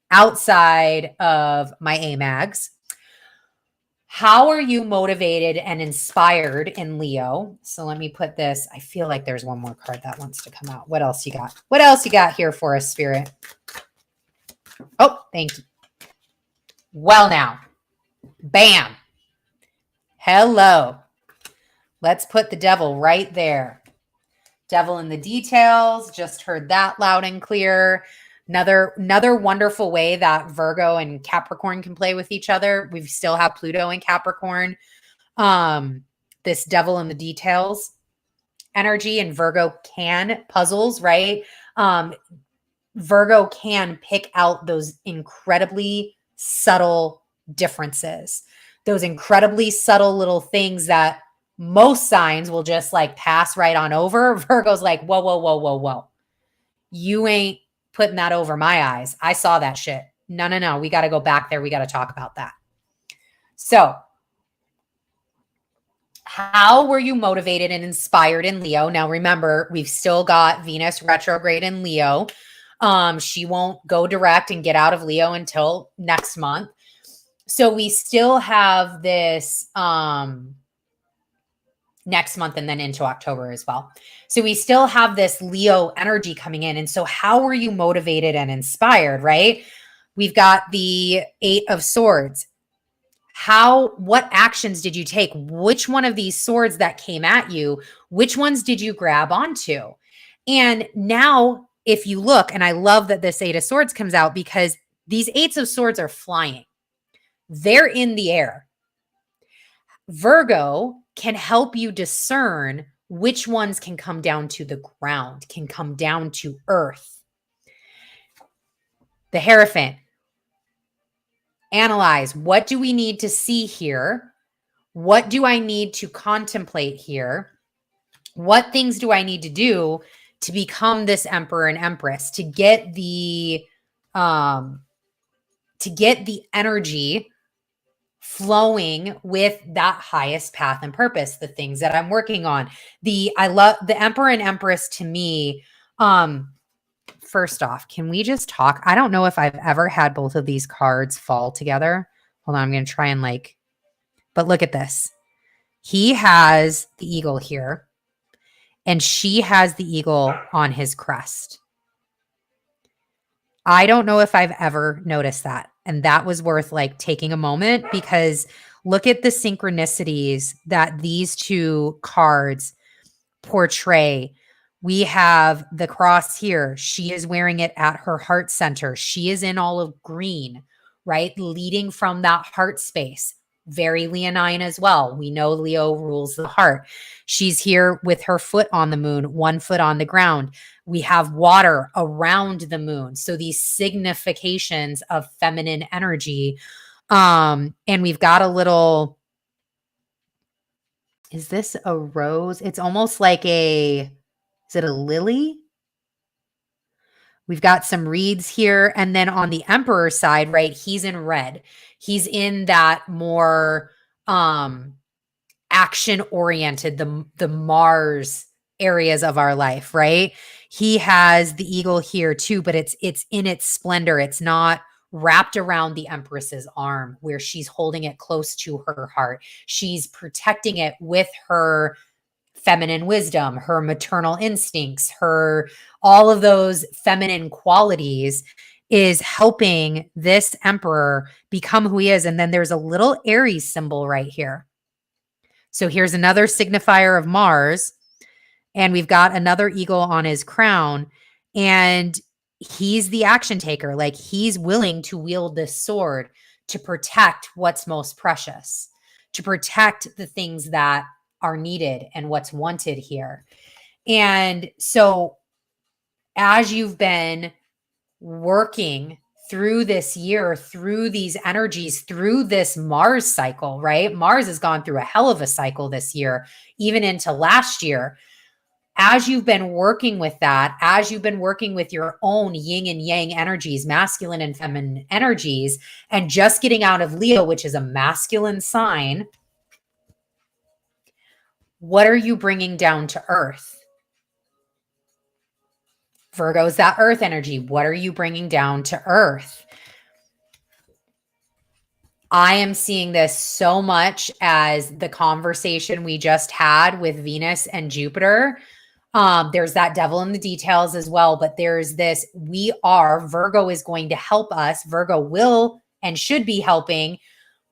outside of my AMAGs. How are you motivated and inspired in Leo? So let me put this. I feel like there's one more card that wants to come out. What else you got? What else you got here for us, Spirit? Oh, thank you. Well, now, bam. Hello. Let's put the Devil right there. Devil in the details. Just heard that loud and clear. Another wonderful way that Virgo and Capricorn can play with each other. We still have Pluto and Capricorn. This Devil in the details energy, and Virgo can puzzles, right? Virgo can pick out those incredibly subtle differences, those incredibly subtle little things that most signs will just like pass right on over. Virgo's like, whoa, whoa, whoa, whoa, whoa. You ain't putting that over my eyes. I saw that shit. No. We got to go back there. We got to talk about that. So how were you motivated and inspired in Leo? Now, remember, we've still got Venus retrograde in Leo. She won't go direct and get out of Leo until next month. So we still have this next month and then into October as well. So we still have this Leo energy coming in. And so how were you motivated and inspired, right? We've got the 8 of Swords. What actions did you take? Which one of these swords that came at you, which ones did you grab onto? And now if you look, and I love that this 8 of Swords comes out because these 8s of Swords are flying. They're in the air. Virgo can help you discern which ones can come down to the ground, can come down to earth. The Hierophant. Analyze, what do we need to see here? What do I need to contemplate here? What things do I need to do to become this Emperor and Empress, to get the energy flowing with that highest path and purpose, the things that I'm working on. I love the Emperor and Empress to me. First off, can we just talk? I don't know if I've ever had both of these cards fall together. Hold on, I'm going to try and but look at this. He has the eagle here, and she has the eagle on his crest. I don't know if I've ever noticed that. And that was worth taking a moment, because look at the synchronicities that these two cards portray. We have the cross here. She is wearing it at her heart center. She is in all of green, right? Leading from that heart space. very leonine as well. We know Leo rules the heart. She's here with her foot on the moon, one foot on the ground. We have water around the moon. So these significations of feminine energy. And we've got a little, is this a rose? It's almost like is it a lily? We've got some reeds here. And then on the emperor side, right, he's in red. He's in that more action oriented, the Mars areas of our life, right? He has the eagle here too, but it's in its splendor. It's not wrapped around the empress's arm where she's holding it close to her heart. She's protecting it with her feminine wisdom, her maternal instincts, her all of those feminine qualities is helping this emperor become who he is. And then there's a little Aries symbol right here. So here's another signifier of Mars, and we've got another eagle on his crown, and he's the action taker. Like, he's willing to wield this sword to protect what's most precious, to protect the things that are needed and what's wanted here. And so as you've been working through this year, through these energies, through this Mars cycle, right? Mars has gone through a hell of a cycle this year, even into last year. As you've been working with that, as you've been working with your own yin and yang energies, masculine and feminine energies, and just getting out of Leo, which is a masculine sign, what are you bringing down to earth? Virgo is that earth energy. What are you bringing down to earth? I am seeing this so much as the conversation we just had with Venus and Jupiter. There's that devil in the details as well, but there's this, Virgo is going to help us. Virgo will and should be helping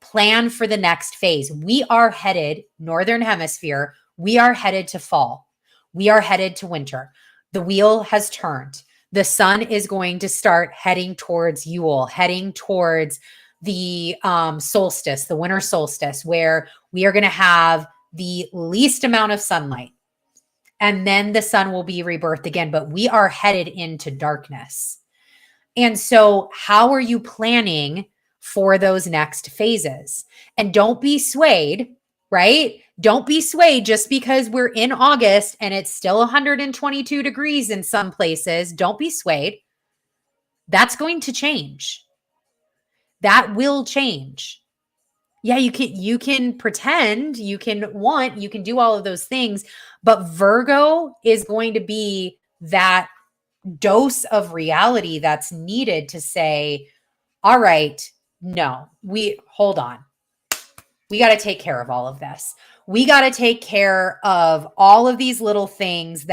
plan for the next phase. We are headed, Northern Hemisphere, we are headed to fall. We are headed to winter. The wheel has turned. The sun is going to start heading towards Yule, heading towards the solstice, the winter solstice, where we are going to have the least amount of sunlight. And then the sun will be rebirthed again, but we are headed into darkness. And so how are you planning for those next phases? And don't be swayed, right? Don't be swayed just because we're in August and it's still 122 degrees in some places. Don't be swayed. That's going to change. That will change. Yeah, you can pretend, you can do all of those things, but Virgo is going to be that dose of reality that's needed to say, all right, no, hold on. We got to take care of all of this. We got to take care of all of these little things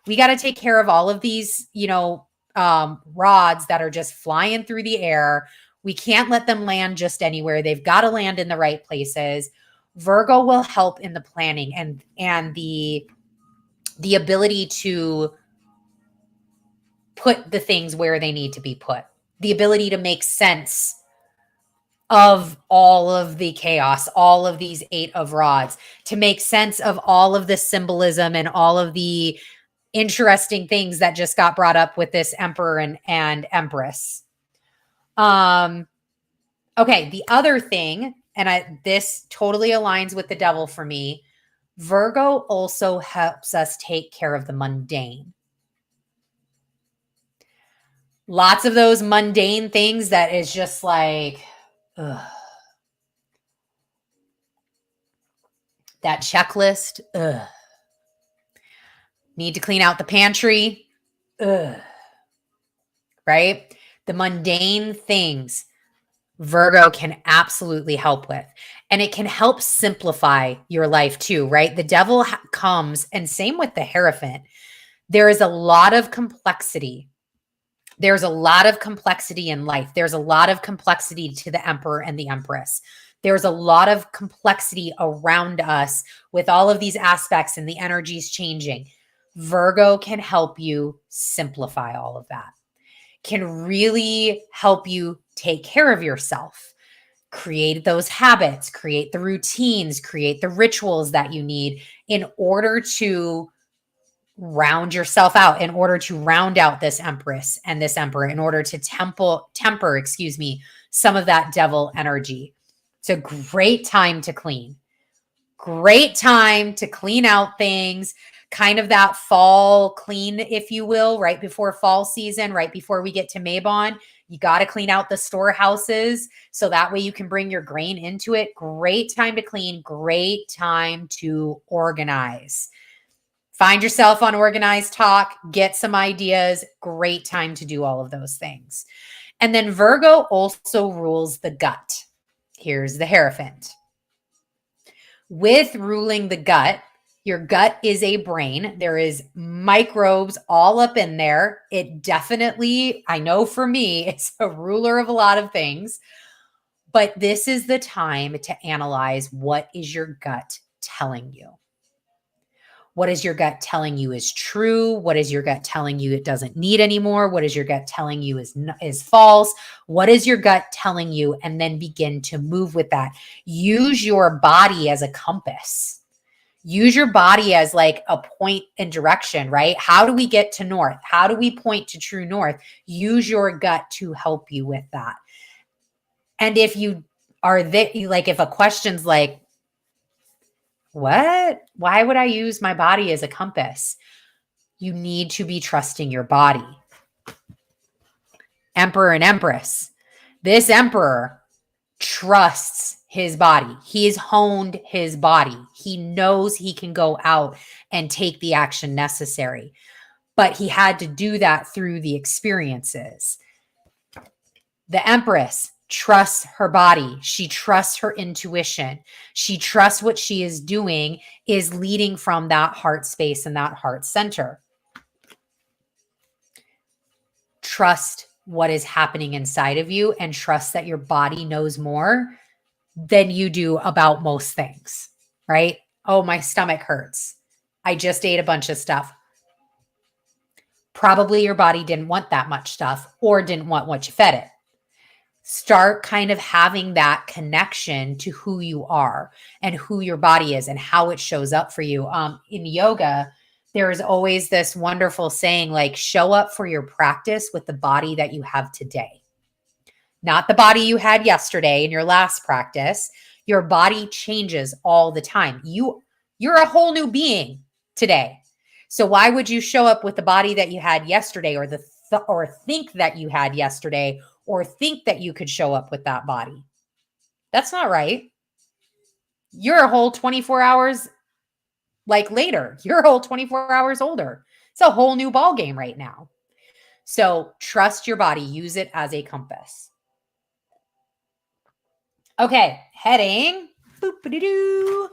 we got to take care of all of these, rods that are just flying through the air. We can't let them land just anywhere. They've got to land in the right places. Virgo will help in the planning and the ability to put the things where they need to be put. The ability to make sense of all of the chaos, all of these 8 of rods, to make sense of all of the symbolism and all of the interesting things that just got brought up with this emperor and empress. Okay, the other thing, and this totally aligns with the devil for me, Virgo also helps us take care of the mundane. Lots of those mundane things that is just like, ugh. That checklist, ugh. Need to clean out the pantry, ugh. Right? The mundane things Virgo can absolutely help with. And it can help simplify your life too, right? The devil comes, and same with the Hierophant. There is a lot of complexity. There's a lot of complexity in life. There's a lot of complexity to the emperor and the empress. There's a lot of complexity around us with all of these aspects and the energies changing. Virgo can help you simplify all of that, can really help you take care of yourself, create those habits, create the routines, create the rituals that you need in order to round yourself out, in order to round out this Empress and this Emperor, in order to temper, some of that devil energy. It's a great time to clean. Great time to clean out things, kind of that fall clean, if you will, right before fall season, right before we get to Mabon. You got to clean out the storehouses so that way you can bring your grain into it. Great time to clean, great time to organize. Find yourself on Organized Talk, get some ideas. Great time to do all of those things. And then Virgo also rules the gut. Here's the Hierophant. With ruling the gut, your gut is a brain. There is microbes all up in there. It definitely, I know for me, it's a ruler of a lot of things. But this is the time to analyze, what is your gut telling you? What is your gut telling you is true? What is your gut telling you it doesn't need anymore? What is your gut telling you is false? What is your gut telling you? And then begin to move with that. Use your body as a compass. Use your body as like a point in direction, right? How do we get to north? How do we point to true north? Use your gut to help you with that. And if you are like, if a question's like, what? Why would I use my body as a compass? You need to be trusting your body. Emperor and Empress. This Emperor trusts his body. He has honed his body. He knows he can go out and take the action necessary. But he had to do that through the experiences. The Empress trusts her body. She trusts her intuition. She trusts what she is doing is leading from that heart space and that heart center. Trust what is happening inside of you and trust that your body knows more than you do about most things, right? Oh, my stomach hurts. I just ate a bunch of stuff. Probably your body didn't want that much stuff or didn't want what you fed it. Start kind of having that connection to who you are and who your body is and how it shows up for you. In yoga, there is always this wonderful saying, like, show up for your practice with the body that you have today. Not the body you had yesterday in your last practice. Your body changes all the time. You're a whole new being today. So why would you show up with the body that you had yesterday, or or think that you had yesterday, or think that you could show up with that body? That's not right. You're a whole 24 hours later. You're a whole 24 hours older. It's a whole new ball game right now. So trust your body. Use it as a compass. Okay, heading. Boop-a-doo-doo.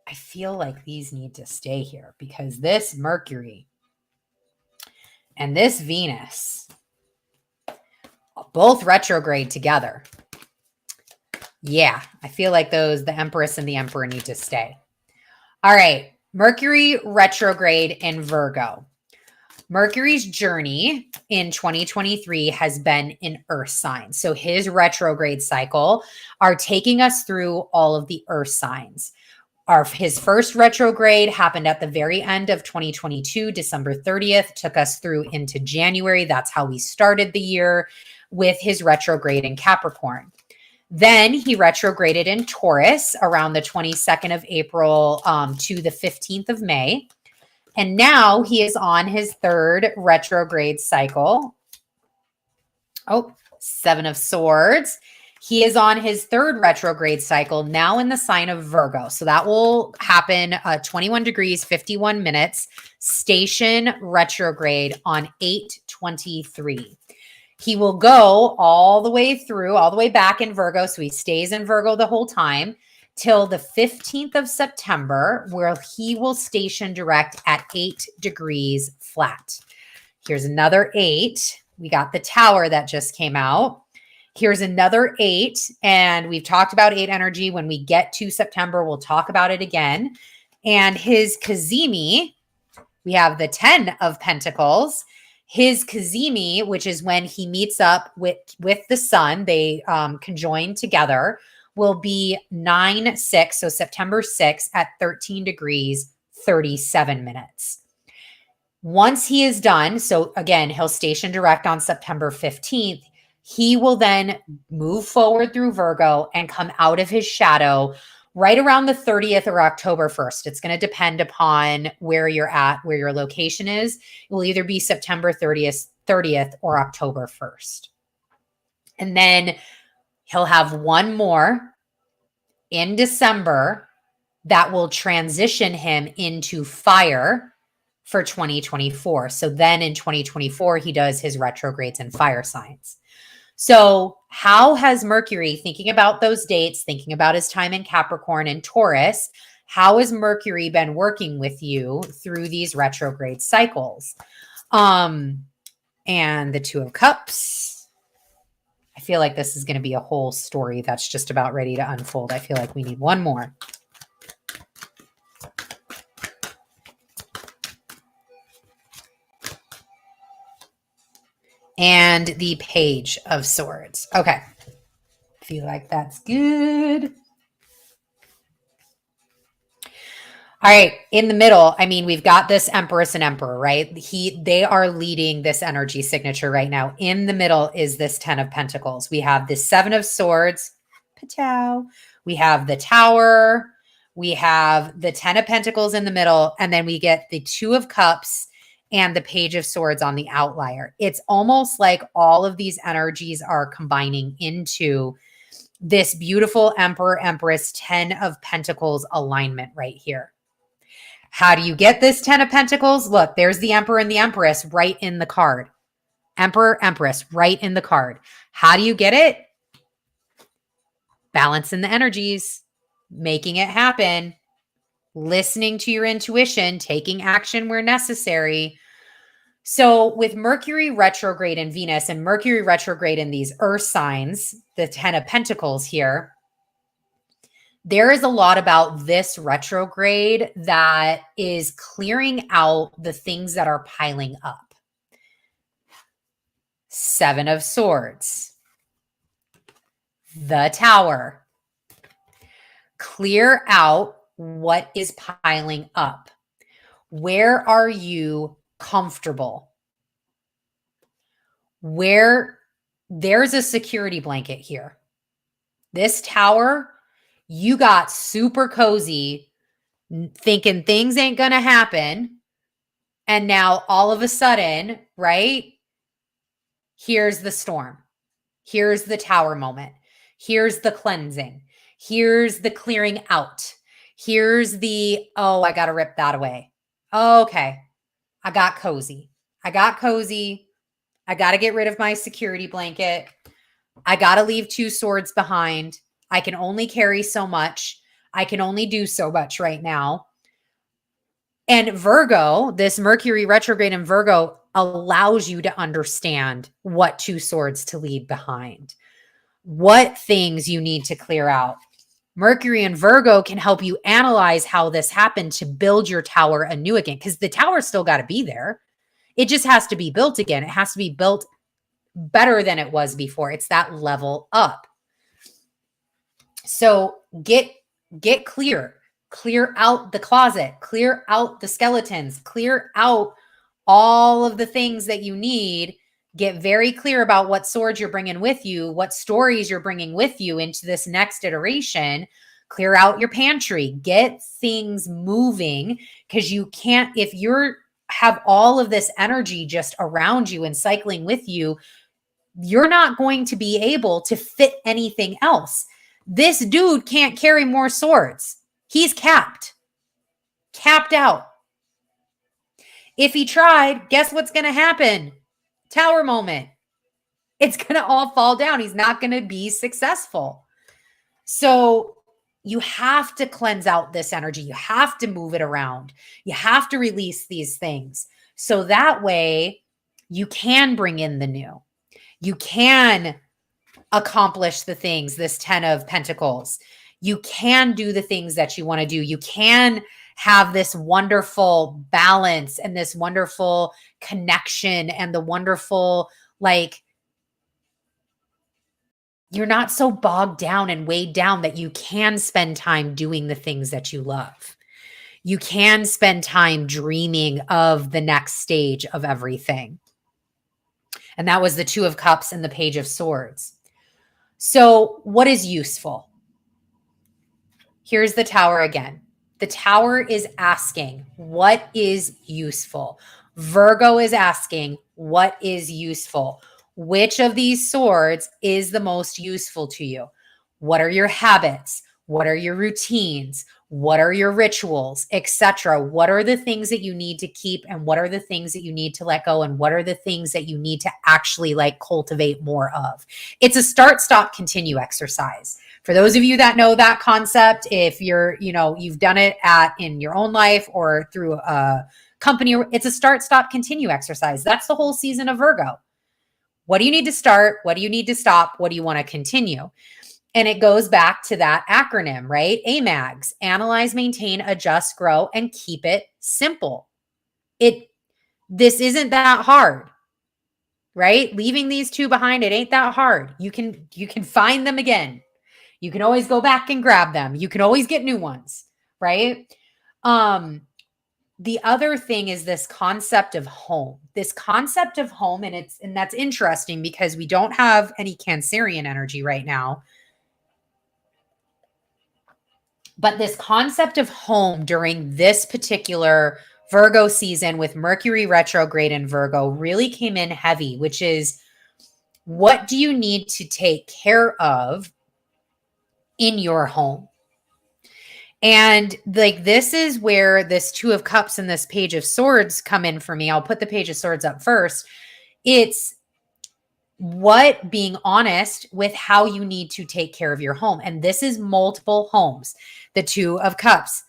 I feel like these need to stay here because this Mercury and this Venus, both retrograde together. Yeah, I feel like the Empress and the Emperor need to stay. All right, Mercury retrograde in Virgo. Mercury's journey in 2023 has been in earth signs. So his retrograde cycle are taking us through all of the earth signs. His first retrograde happened at the very end of 2022, December 30th, took us through into January. That's how we started the year with his retrograde in Capricorn. Then he retrograded in Taurus around the 22nd of April to the 15th of May. And now he is on his third retrograde cycle. Oh, Seven of Swords. He is on his third retrograde cycle now in the sign of Virgo. So that will happen 21 degrees, 51 minutes, station retrograde on 8/23. He will go all the way back in Virgo. So he stays in Virgo the whole time till the 15th of September, where he will station direct at 8 degrees flat. Here's another 8. We got the Tower that just came out. Here's another 8. And we've talked about 8 energy. When we get to September, we'll talk about it again. And his Cazimi, we have the 10 of Pentacles. His cazimi, which is when he meets up with the sun, they conjoin together, will be 9/6, so September 6th at 13 degrees, 37 minutes. Once he is done, so again, he'll station direct on September 15th, he will then move forward through Virgo and come out of his shadow right around the 30th or October 1st. It's going to depend upon where you're at, where your location is. It will either be September 30th or October 1st. And then he'll have one more in December that will transition him into fire for 2024. So then in 2024, he does his retrogrades in fire signs. So how has Mercury, thinking about those dates, thinking about his time in Capricorn and Taurus, how has Mercury been working with you through these retrograde cycles? And the Two of Cups. I feel like this is going to be a whole story that's just about ready to unfold. I feel like we need one more. And the Page of Swords. Okay. Feel like that's good. All right. In the middle, I mean, we've got this Empress and Emperor, right? They are leading this energy signature right now. In the middle is this 10 of Pentacles. We have the 7 of Swords. Patow. We have the Tower. We have the 10 of Pentacles in the middle. And then we get the 2 of Cups and the Page of Swords on the outlier. It's almost like all of these energies are combining into this beautiful Emperor, Empress, 10 of Pentacles alignment right here. How do you get this 10 of Pentacles? Look, there's the Emperor and the Empress right in the card. Emperor, Empress right in the card. How do you get it? Balancing the energies, making it happen, listening to your intuition, taking action where necessary. So with Mercury retrograde in Venus and Mercury retrograde in these earth signs, the 10 of Pentacles here, there is a lot about this retrograde that is clearing out the things that are piling up. 7 of Swords, the Tower. Clear out what is piling up. Where are you comfortable? Where there's a security blanket here. This Tower, you got super cozy, thinking things ain't going to happen. And now all of a sudden, right? Here's the storm. Here's the Tower moment. Here's the cleansing. Here's the clearing out. Here's the, oh, I got to rip that away. Okay. I got cozy. I got cozy. I got to get rid of my security blanket. I got to leave 2 swords behind. I can only carry so much. I can only do so much right now. And Virgo, this Mercury retrograde in Virgo allows you to understand what 2 swords to leave behind, what things you need to clear out. Mercury and Virgo can help you analyze how this happened to build your tower anew again, because the tower still got to be there. It just has to be built again. It has to be built better than it was before. It's that level up. So get clear out the closet, clear out the skeletons, clear out all of the things that you need. Get very clear about what swords you're bringing with you, what stories you're bringing with you into this next iteration. Clear out your pantry, get things moving, because you can't, if you're have all of this energy just around you and cycling with you, you're not going to be able to fit anything else. This dude can't carry more swords. He's capped out. If he tried, guess what's going to happen? Tower moment. It's going to all fall down. He's not going to be successful. So you have to cleanse out this energy. You have to move it around. You have to release these things. So that way you can bring in the new. You can accomplish the things, this 10 of Pentacles. You can do the things that you want to do. You can have this wonderful balance and this wonderful connection and the wonderful, like, you're not so bogged down and weighed down that you can spend time doing the things that you love. You can spend time dreaming of the next stage of everything. And that was the Two of Cups and the Page of Swords. So, what is useful? Here's the Tower again. The Tower is asking, what is useful? Virgo is asking, what is useful? Which of these swords is the most useful to you? What are your habits? What are your routines? What are your rituals, etc.? What are the things that you need to keep, and what are the things that you need to let go, and what are the things that you need to actually like cultivate more of? It's a start, stop, continue exercise. For those of you that know that concept, if you're, you've done it in your own life or through a company, it's a start, stop, continue exercise. That's the whole season of Virgo. What do you need to start? What do you need to stop? What do you want to continue? And it goes back to that acronym, right? AMAGS: analyze, maintain, adjust, grow, and keep it simple. This isn't that hard, right? Leaving these two behind, it ain't that hard. You can find them again. You can always go back and grab them. You can always get new ones, right? The other thing is this concept of home. This concept of home, and that's interesting because we don't have any Cancerian energy right now. But this concept of home during this particular Virgo season with Mercury retrograde in Virgo really came in heavy, which is, what do you need to take care of in your home? And like, this is where this Two of Cups and this Page of Swords come in for me. I'll put the Page of Swords up first. It's being honest with how you need to take care of your home. And this is multiple homes. The Two of Cups,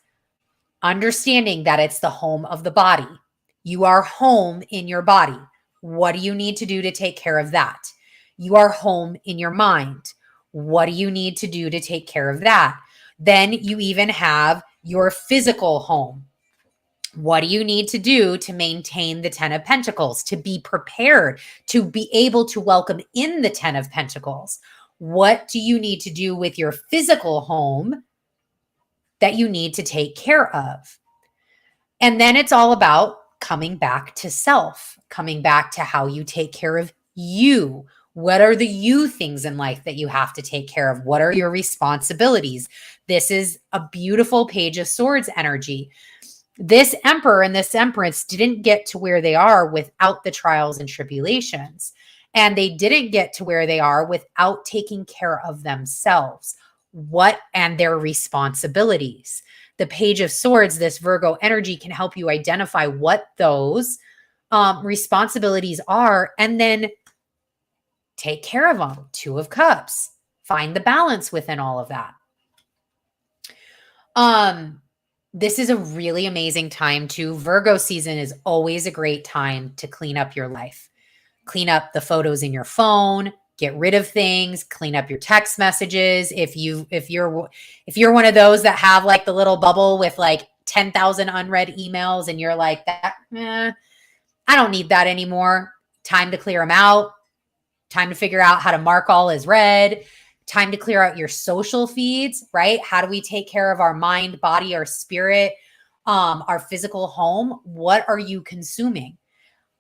understanding that it's the home of the body. You are home in your body. What do you need to do to take care of that? You are home in your mind. What do you need to do to take care of that? Then you even have your physical home. What do you need to do to maintain the 10 of Pentacles, to be prepared, to be able to welcome in the 10 of Pentacles? What do you need to do with your physical home that you need to take care of? And then it's all about coming back to self, coming back to how you take care of you. What are the you things in life that you have to take care of? What are your responsibilities? This is a beautiful Page of Swords energy. This Emperor and this Empress didn't get to where they are without the trials and tribulations. And they didn't get to where they are without taking care of themselves, and their responsibilities. The Page of Swords, this Virgo energy, can help you identify what those responsibilities are and then take care of them. Two of Cups. Find the balance within all of that. This is a really amazing time too. Virgo season is always a great time to clean up your life. Clean up the photos in your phone, get rid of things, clean up your text messages. If you're one of those that have like the little bubble with like 10,000 unread emails and you're like, I don't need that anymore. Time to clear them out. Time to figure out how to mark all as read. Time to clear out your social feeds, right? How do we take care of our mind, body, our spirit, our physical home? What are you consuming?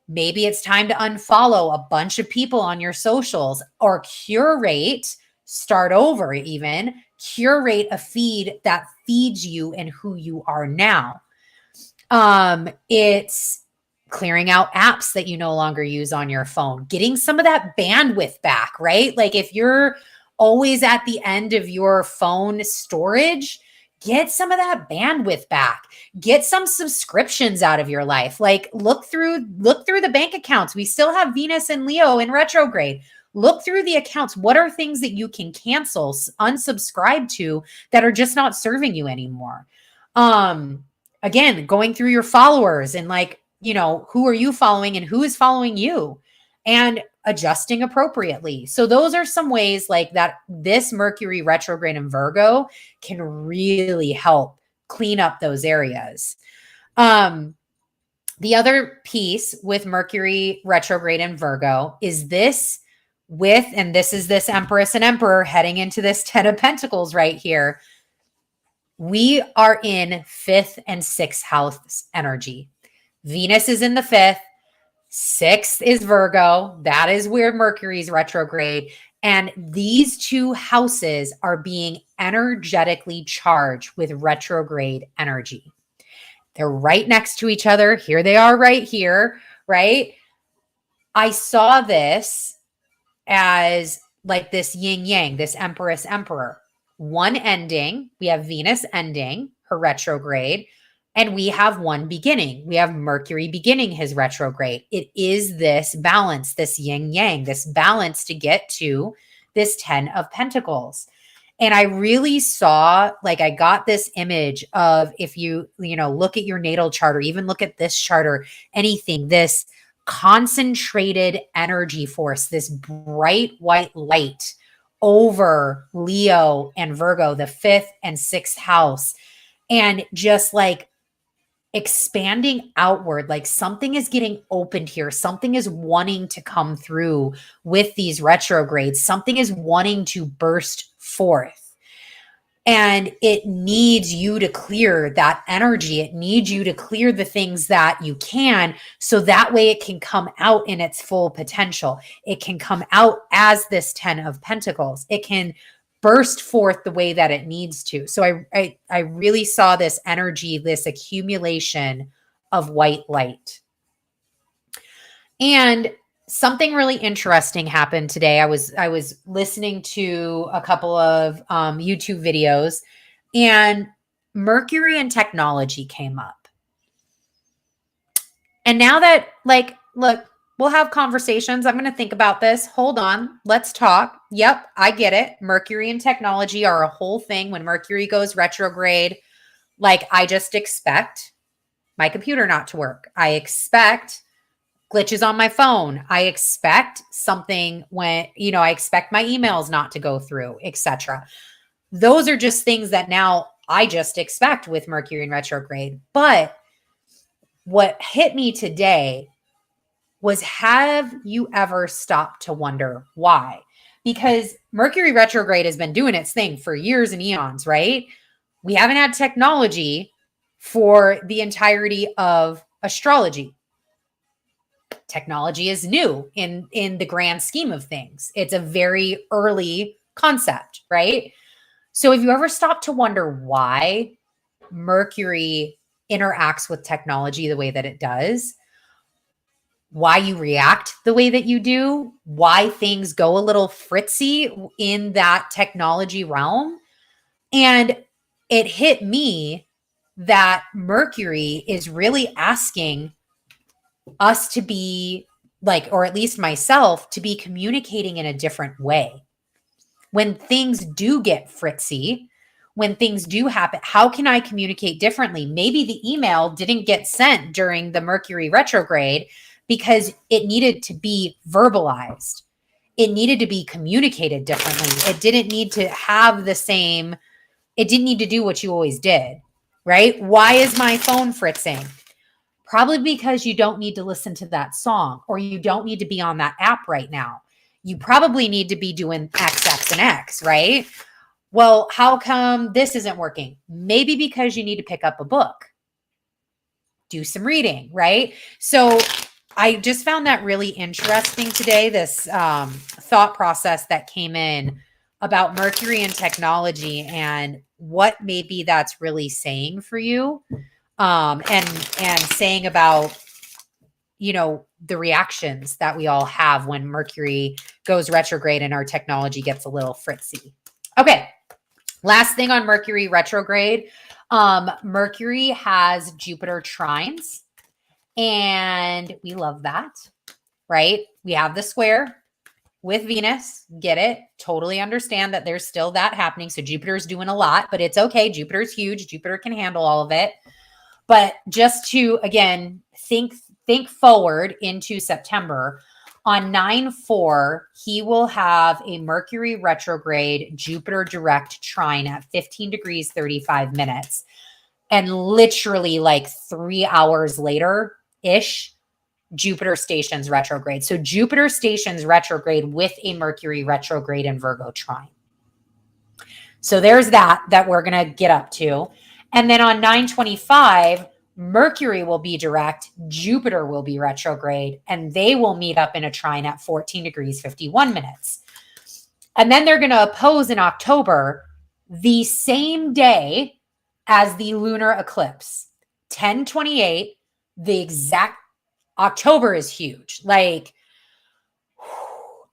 Maybe it's time to unfollow a bunch of people on your socials, or start over even, curate a feed that feeds you and who you are now. It's clearing out apps that you no longer use on your phone, getting some of that bandwidth back, right? Like if you're always at the end of your phone storage, get some of that bandwidth back. Get some subscriptions out of your life. Like look through the bank accounts. We still have Venus and Leo in retrograde. Look through the accounts. What are things that you can cancel, unsubscribe to, that are just not serving you anymore? Again, going through your followers and like, who are you following and who is following you, and adjusting appropriately. So those are some ways like that this Mercury retrograde in Virgo can really help clean up those areas. The other piece with Mercury retrograde in Virgo is this and this is this Empress and Emperor heading into this 10 of Pentacles right here. We are in 5th and 6th house energy. Venus is in the 5th. 6th is Virgo. That is where Mercury's retrograde. And these two houses are being energetically charged with retrograde energy. They're right next to each other. Here they are right here, right? I saw this as like this yin yang, this Empress Emperor. One ending, we have Venus ending her retrograde, and we have one beginning. We have Mercury beginning his retrograde. It is this balance, this yin yang, this balance to get to this 10 of Pentacles. And I really saw, like, I got this image of, if you look at your natal chart or even look at this chart or anything, this concentrated energy force, this bright white light over Leo and Virgo, the 5th and 6th house, and just like expanding outward, like something is getting opened here. Something is wanting to come through with these retrogrades. Something is wanting to burst forth. And it needs you to clear that energy. It needs you to clear the things that you can, so that way it can come out in its full potential. It can come out as this 10 of Pentacles. It can burst forth the way that it needs to. So I really saw this energy, this accumulation of white light. And something really interesting happened today. I was listening to a couple of YouTube videos, and Mercury and technology came up. And now that, like, look, we'll have conversations. I'm going to think about this. Hold on. Let's talk. Yep, I get it. Mercury and technology are a whole thing. When Mercury goes retrograde, like, I just expect my computer not to work. I expect glitches on my phone. I expect something when, I expect my emails not to go through, etc. Those are just things that now I just expect with Mercury in retrograde. But what hit me today was, have you ever stopped to wonder why? Because Mercury retrograde has been doing its thing for years and eons, right? We haven't had technology for the entirety of astrology. Technology is new in the grand scheme of things. It's a very early concept, right? So if you ever stop to wonder why Mercury interacts with technology the way that it does, why you react the way that you do, why things go a little fritzy in that technology realm. And it hit me that Mercury is really asking us to be like, or at least myself, to be communicating in a different way. When things do get fritzy, when things do happen, how can I communicate differently? Maybe the email didn't get sent during the Mercury retrograde because it needed to be verbalized. It needed to be communicated differently. It didn't need to have the same, it didn't need to do what you always did, right? Why is my phone fritzing? Probably because you don't need to listen to that song, or you don't need to be on that app right now. You probably need to be doing X, X, and X, right? Well, how come this isn't working? Maybe because you need to pick up a book, do some reading, right? So I just found that really interesting today, this thought process that came in about Mercury and technology and what maybe that's really saying for you, and saying about, the reactions that we all have when Mercury goes retrograde and our technology gets a little fritzy. Okay. Last thing on Mercury retrograde. Mercury has Jupiter trines, and we love that, right? We have the square with Venus. Get it? Totally understand that there's still that happening. So Jupiter's doing a lot, but it's okay. Jupiter's huge. Jupiter can handle all of it. But just to, again, think forward into September, on 9/4, he will have a Mercury retrograde Jupiter direct trine at 15 degrees, 35 minutes. And literally like 3 hours later-ish, Jupiter stations retrograde. So Jupiter stations retrograde with a Mercury retrograde in Virgo trine. So there's that we're going to get up to. And then on 9/25, Mercury will be direct, Jupiter will be retrograde, and they will meet up in a trine at 14 degrees 51 minutes. And then they're going to oppose in October the same day as the lunar eclipse. 10/28, the exact October is huge. Like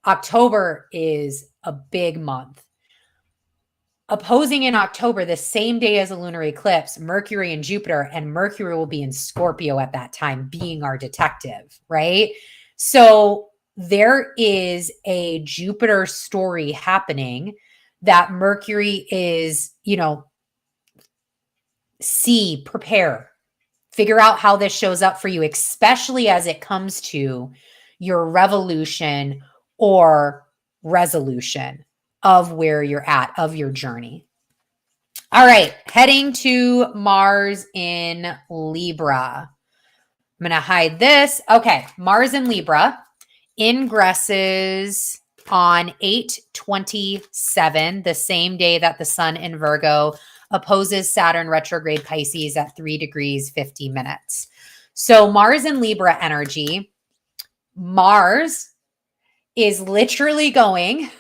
October is a big month. Opposing in October, the same day as a lunar eclipse, Mercury and Jupiter, and Mercury will be in Scorpio at that time, being our detective, right? So there is a Jupiter story happening that Mercury is, prepare, figure out how this shows up for you, especially as it comes to your revolution or resolution of where you're at, of your journey. All right, heading to Mars in Libra. I'm going to hide this. Okay, Mars in Libra ingresses on 8/27, the same day that the Sun in Virgo opposes Saturn retrograde Pisces at 3 degrees 50 minutes. So Mars in Libra energy, Mars is literally going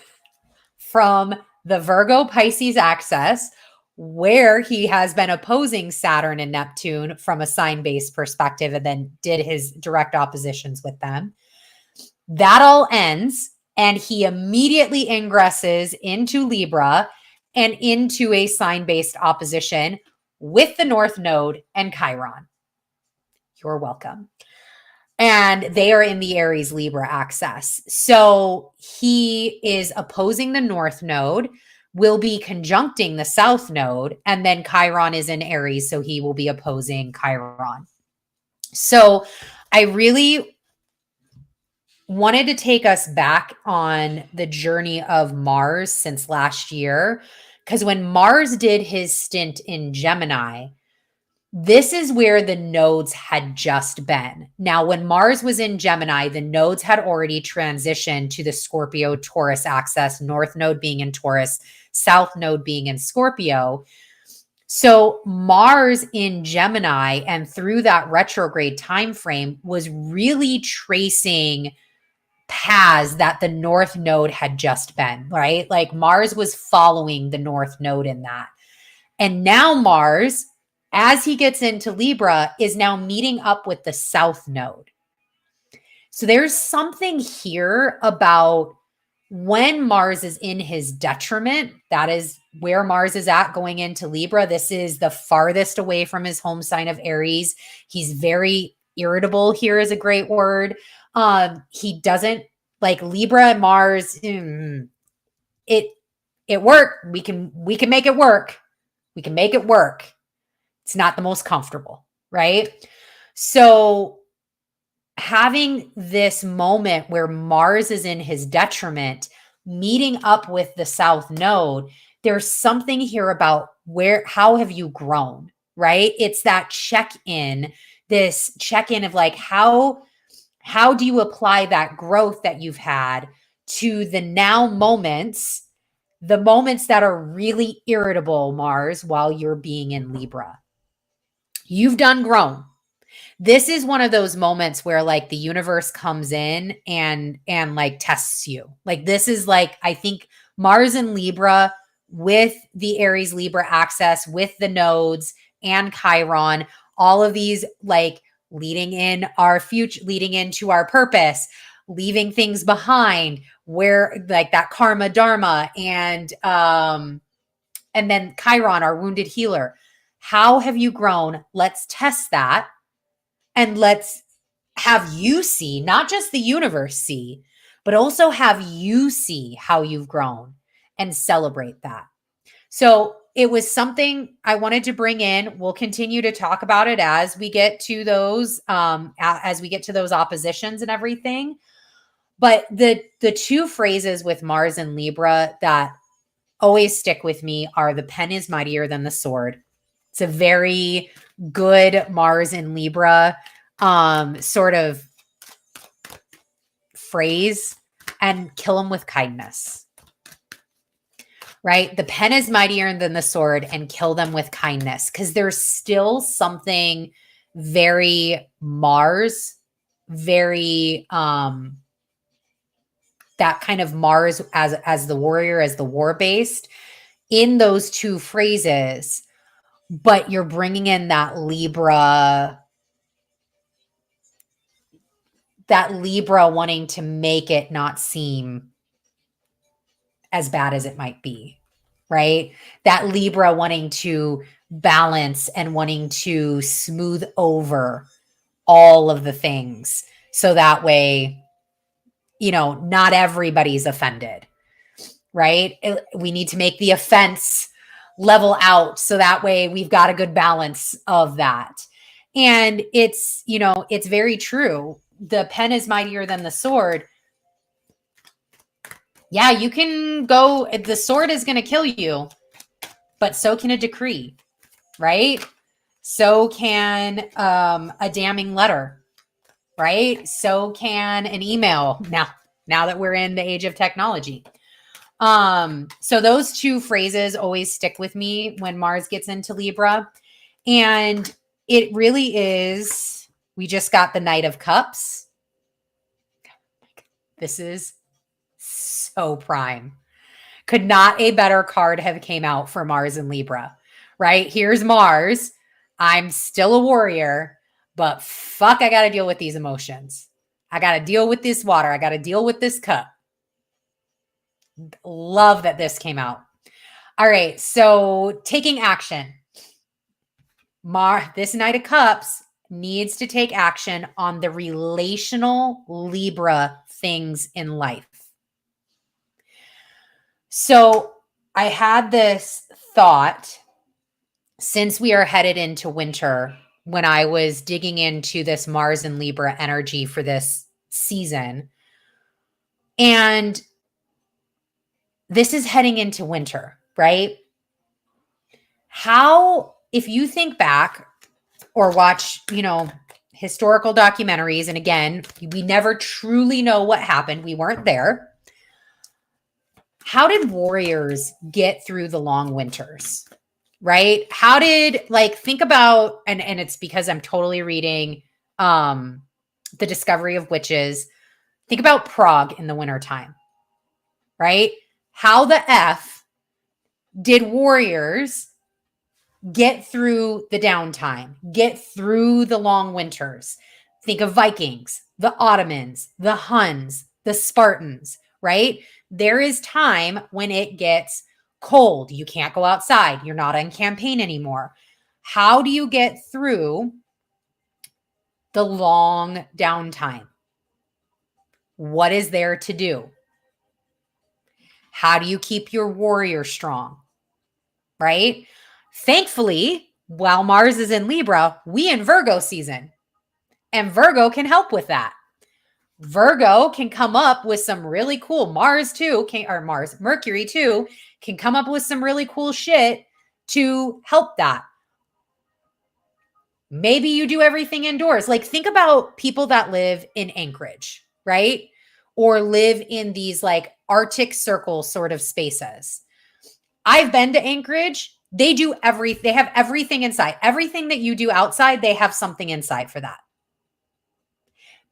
from the Virgo Pisces axis, where he has been opposing Saturn and Neptune from a sign-based perspective and then did his direct oppositions with them. That all ends, and he immediately ingresses into Libra and into a sign-based opposition with the North Node and Chiron. You're welcome. And they are in the Aries Libra axis. So he is opposing the North Node, will be conjuncting the South Node, and then Chiron is in Aries, so he will be opposing Chiron. So I really wanted to take us back on the journey of Mars since last year, because when Mars did his stint in Gemini, this is where the nodes had just been. Now, when Mars was in Gemini, the nodes had already transitioned to the Scorpio Taurus axis, North Node being in Taurus, South Node being in Scorpio. So Mars in Gemini and through that retrograde time frame was really tracing paths that the North Node had just been, right? Like Mars was following the North Node in that. And now Mars, as he gets into Libra, is now meeting up with the South Node. So there's something here about when Mars is in his detriment. That is where Mars is at going into Libra. This is the farthest away from his home sign of Aries. He's very irritable. Here is a great word. He doesn't like Libra and Mars. It worked. We can make it work. We can make it work. It's not the most comfortable, right? So having this moment where Mars is in his detriment, meeting up with the South Node, there's something here about how have you grown, right? It's that check-in, this check-in of like, how do you apply that growth that you've had to the now moments, the moments that are really irritable, Mars, while you're being in Libra? You've done grown. This is one of those moments where like the universe comes in and like tests you. Like this is like, I think Mars and Libra with the Aries Libra axis, with the nodes and Chiron, all of these like leading in our future, leading into our purpose, leaving things behind, where like that karma dharma and then Chiron, our wounded healer. How have you grown? Let's test that. And let's have you see, not just the universe see, but also have you see how you've grown and celebrate that. So it was something I wanted to bring in. We'll continue to talk about it as we get to those, oppositions and everything. But the two phrases with Mars and Libra that always stick with me are the pen is mightier than the sword. It's a very good Mars in Libra sort of phrase. And kill them with kindness. Right? The pen is mightier than the sword, and kill them with kindness, because there's still something very Mars, very that kind of Mars as the warrior, as the war based in those two phrases, but you're bringing in that Libra wanting to make it not seem as bad as it might be, right? That Libra wanting to balance and wanting to smooth over all of the things. So that way, not everybody's offended, right? We need to make the offense level out. So that way we've got a good balance of that. And it's very true. The pen is mightier than the sword. Yeah, you can go, the sword is going to kill you, but so can a decree, right? So can a damning letter, right? So can an email now that we're in the age of technology. So those two phrases always stick with me when Mars gets into Libra. And it really is, we just got the Knight of Cups. This is so prime. Could not a better card have came out for Mars and Libra, right? Here's Mars. I'm still a warrior, but fuck, I got to deal with these emotions. I got to deal with this water. I got to deal with this cup. Love that this came out. All right. So taking action. This Knight of Cups needs to take action on the relational Libra things in life. So I had this thought since we are headed into winter, when I was digging into this Mars and Libra energy for this season. And this is heading into winter, right? If you think back or watch, historical documentaries, and again, we never truly know what happened. We weren't there. How did warriors get through the long winters, right? How did, think about, and it's because I'm totally reading The Discovery of Witches. Think about Prague in the wintertime, right? How the F did warriors get through the downtime, get through the long winters? Think of Vikings, the Ottomans, the Huns, the Spartans, right? There is time when it gets cold. You can't go outside. You're not on campaign anymore. How do you get through the long downtime? What is there to do? How do you keep your warrior strong? Right? Thankfully, while Mars is in Libra, we in Virgo season, and Virgo can help with that. Virgo can come up with some really cool, Mercury too, can come up with some really cool shit to help that. Maybe you do everything indoors. Think about people that live in Anchorage, right? Or live in these Arctic Circle sort of spaces. I've been to Anchorage. They have everything inside. Everything that you do outside, they have something inside for that.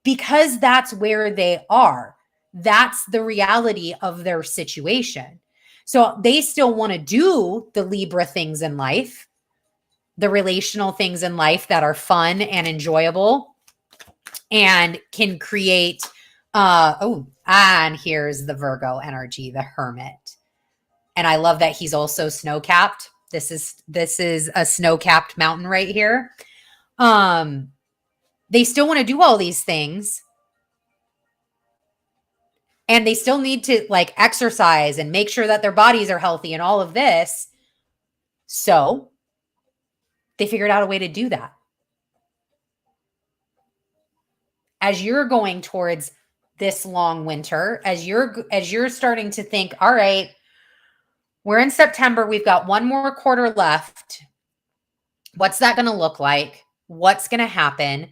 Because that's where they are. That's the reality of their situation. So they still want to do the Libra things in life, the relational things in life that are fun and enjoyable and can create, and here's the Virgo energy, the Hermit. And I love that he's also snow-capped. This is a snow-capped mountain right here. They still want to do all these things. And they still need to exercise and make sure that their bodies are healthy and all of this. So they figured out a way to do that. As you're going towards this long winter, as you're starting to think, all right, we're in September, we've got one more quarter left. What's that going to look like? What's going to happen?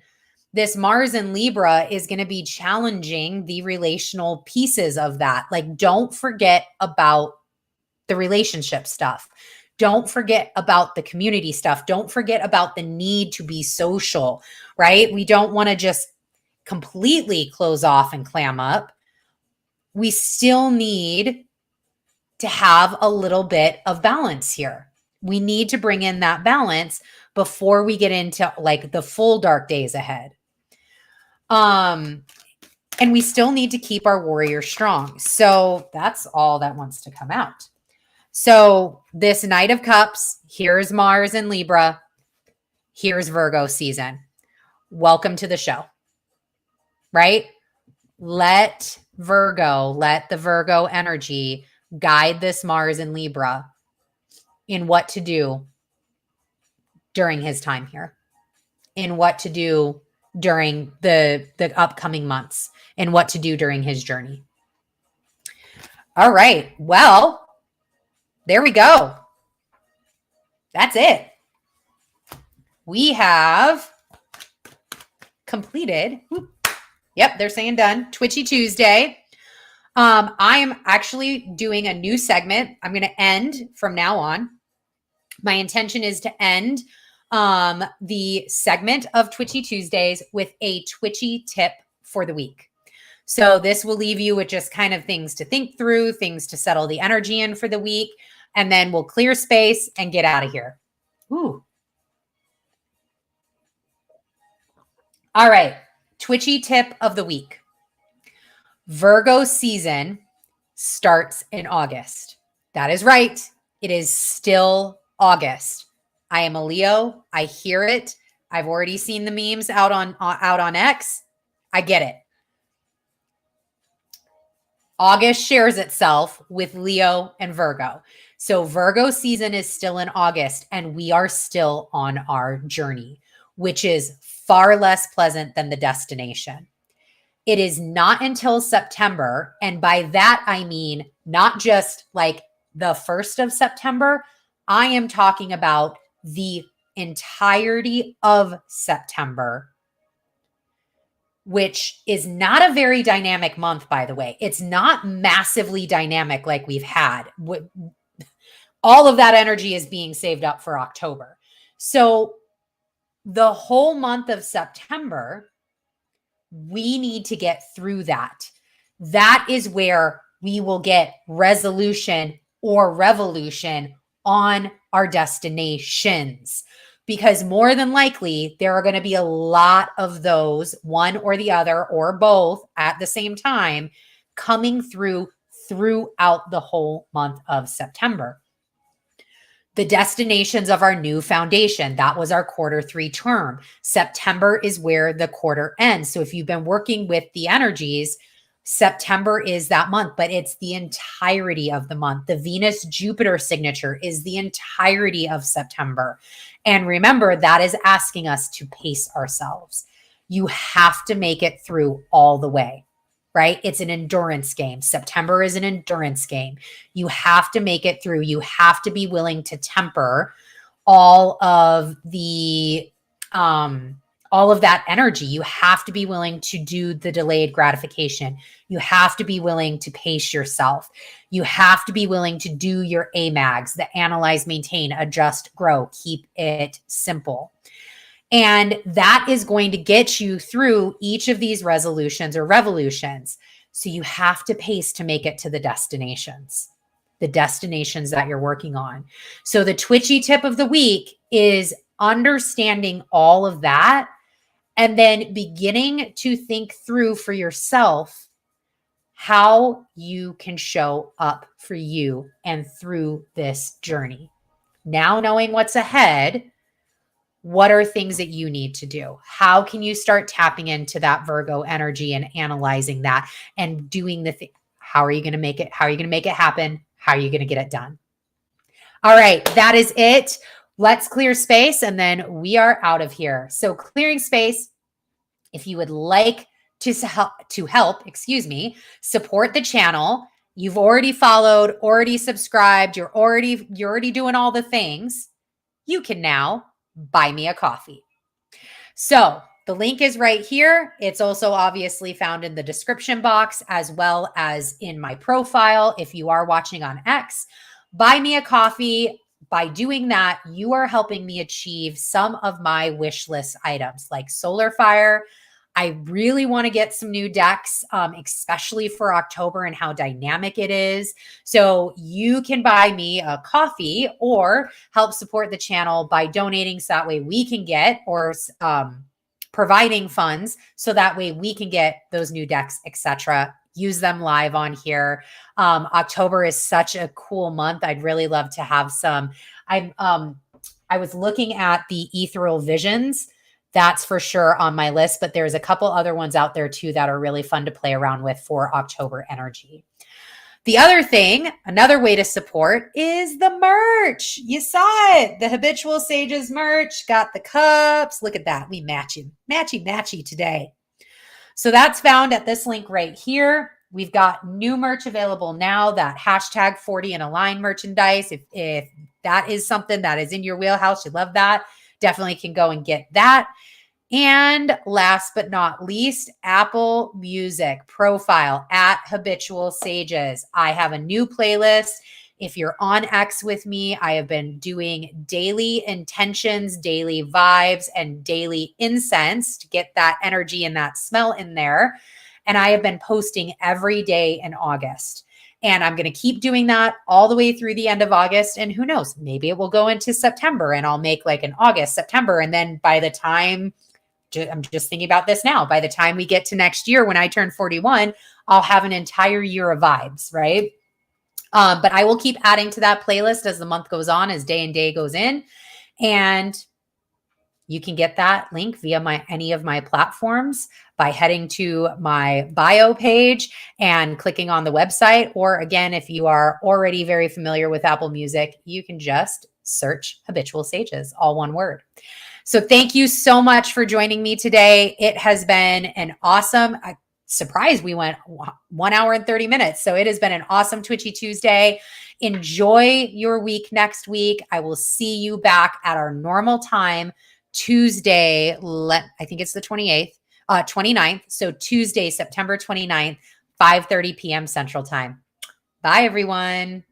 This Mars in Libra is going to be challenging the relational pieces of that. Like, don't forget about the relationship stuff. Don't forget about the community stuff. Don't forget about the need to be social, right? We don't want to just completely close off and clam up. We still need to have a little bit of balance here. We need to bring in that balance before we get into like the full dark days ahead. And we still need to keep our warrior strong. So that's all that wants to come out. So this Knight of Cups, here's Mars in Libra. Here's Virgo season. Welcome to the show, right? Let the Virgo energy guide this Mars in Libra in what to do during his time here, in what to do during the upcoming months, and what to do during his journey. All right. Well, there we go. That's it. We have completed. Yep, they're saying done. Twitchy Tuesday. I am actually doing a new segment. I'm going to end from now on. My intention is to end the segment of Twitchy Tuesdays with a Twitchy tip for the week. So this will leave you with just kind of things to think through, things to settle the energy in for the week, and then we'll clear space and get out of here. Ooh. All right. Twitchy tip of the week. Virgo season starts in August. That is right. It is still August. I am a Leo. I hear it. I've already seen the memes out on X. I get it. August shares itself with Leo and Virgo. So Virgo season is still in August, and we are still on our journey, which is far less pleasant than the destination. It is not until September, and by that I mean not just like the 1st of September. I am talking about the entirety of September, which is not a very dynamic month, by the way. It's not massively dynamic like we've had. All of that energy is being saved up for October. So the whole month of September, we need to get through that. That is where we will get resolution or revolution on our destinations. Because more than likely, there are going to be a lot of those, one or the other, or both at the same time, coming throughout the whole month of September. The destinations of our new foundation, that was our Q3 term. September is where the quarter ends. So if you've been working with the energies, September is that month, but it's the entirety of the month. The Venus-Jupiter signature is the entirety of September. And remember, that is asking us to pace ourselves. You have to make it through all the way, right? It's an endurance game. September is an endurance game. You have to make it through. You have to be willing to temper all of that energy. You have to be willing to do the delayed gratification. You have to be willing to pace yourself. You have to be willing to do your AMAGs, the analyze, maintain, adjust, grow, keep it simple. And that is going to get you through each of these resolutions or revolutions. So you have to pace to make it to the destinations that you're working on. So the twitchy tip of the week is understanding all of that and then beginning to think through for yourself how you can show up for you and through this journey. Now knowing what's ahead, what are things that you need to do? How can you start tapping into that Virgo energy and analyzing that and doing the thing? How are you going to make it? How are you going to make it happen? How are you going to get it done? All right, that is it. Let's clear space and then we are out of here. So clearing space, if you would like to help, support the channel, you've already followed, already subscribed, you're already doing all the things. You can now buy me a coffee. So the link is right here. It's also obviously found in the description box as well as in my profile. If you are watching on X, buy me a coffee. By doing that, you are helping me achieve some of my wish list items like Solar Fire. I really want to get some new decks, especially for October and how dynamic it is. So you can buy me a coffee or help support the channel by donating so that way we can get or providing funds so that way we can get those new decks, etc. Use them live on here. October is such a cool month. I'd really love to have some. I was looking at the Ethereal Visions. That's for sure on my list, but there's a couple other ones out there too that are really fun to play around with for October energy. The other thing, another way to support is the merch. You saw it. The Habitual Sages merch, got the cups. Look at that. We matchy today. So that's found at this link right here. We've got new merch available now, that hashtag 40 and Align merchandise. If that is something that is in your wheelhouse, you love that, definitely can go and get that. And last but not least, Apple Music profile at Habitual Sages. I have a new playlist. If you're on X with me, I have been doing daily intentions, daily vibes, and daily incense to get that energy and that smell in there. And I have been posting every day in August. And I'm going to keep doing that all the way through the end of August. And who knows, maybe it will go into September and I'll make like an August, September. And then by the time, I'm just thinking about this now, by the time we get to next year, when I turn 41, I'll have an entire year of vibes, right? But I will keep adding to that playlist as the month goes on, as day and day goes in. And you can get that link via any of my platforms by heading to my bio page and clicking on the website. Or again, if you are already very familiar with Apple Music, you can just search Habitual Sages, all one word. So thank you so much for joining me today. It has been an awesome surprise. We went 1 hour and 30 minutes. So it has been an awesome Twitchy Tuesday. Enjoy your week next week. I will see you back at our normal time, Tuesday. I think it's the 29th. So Tuesday, September 29th, 5:30 p.m. Central Time. Bye, everyone.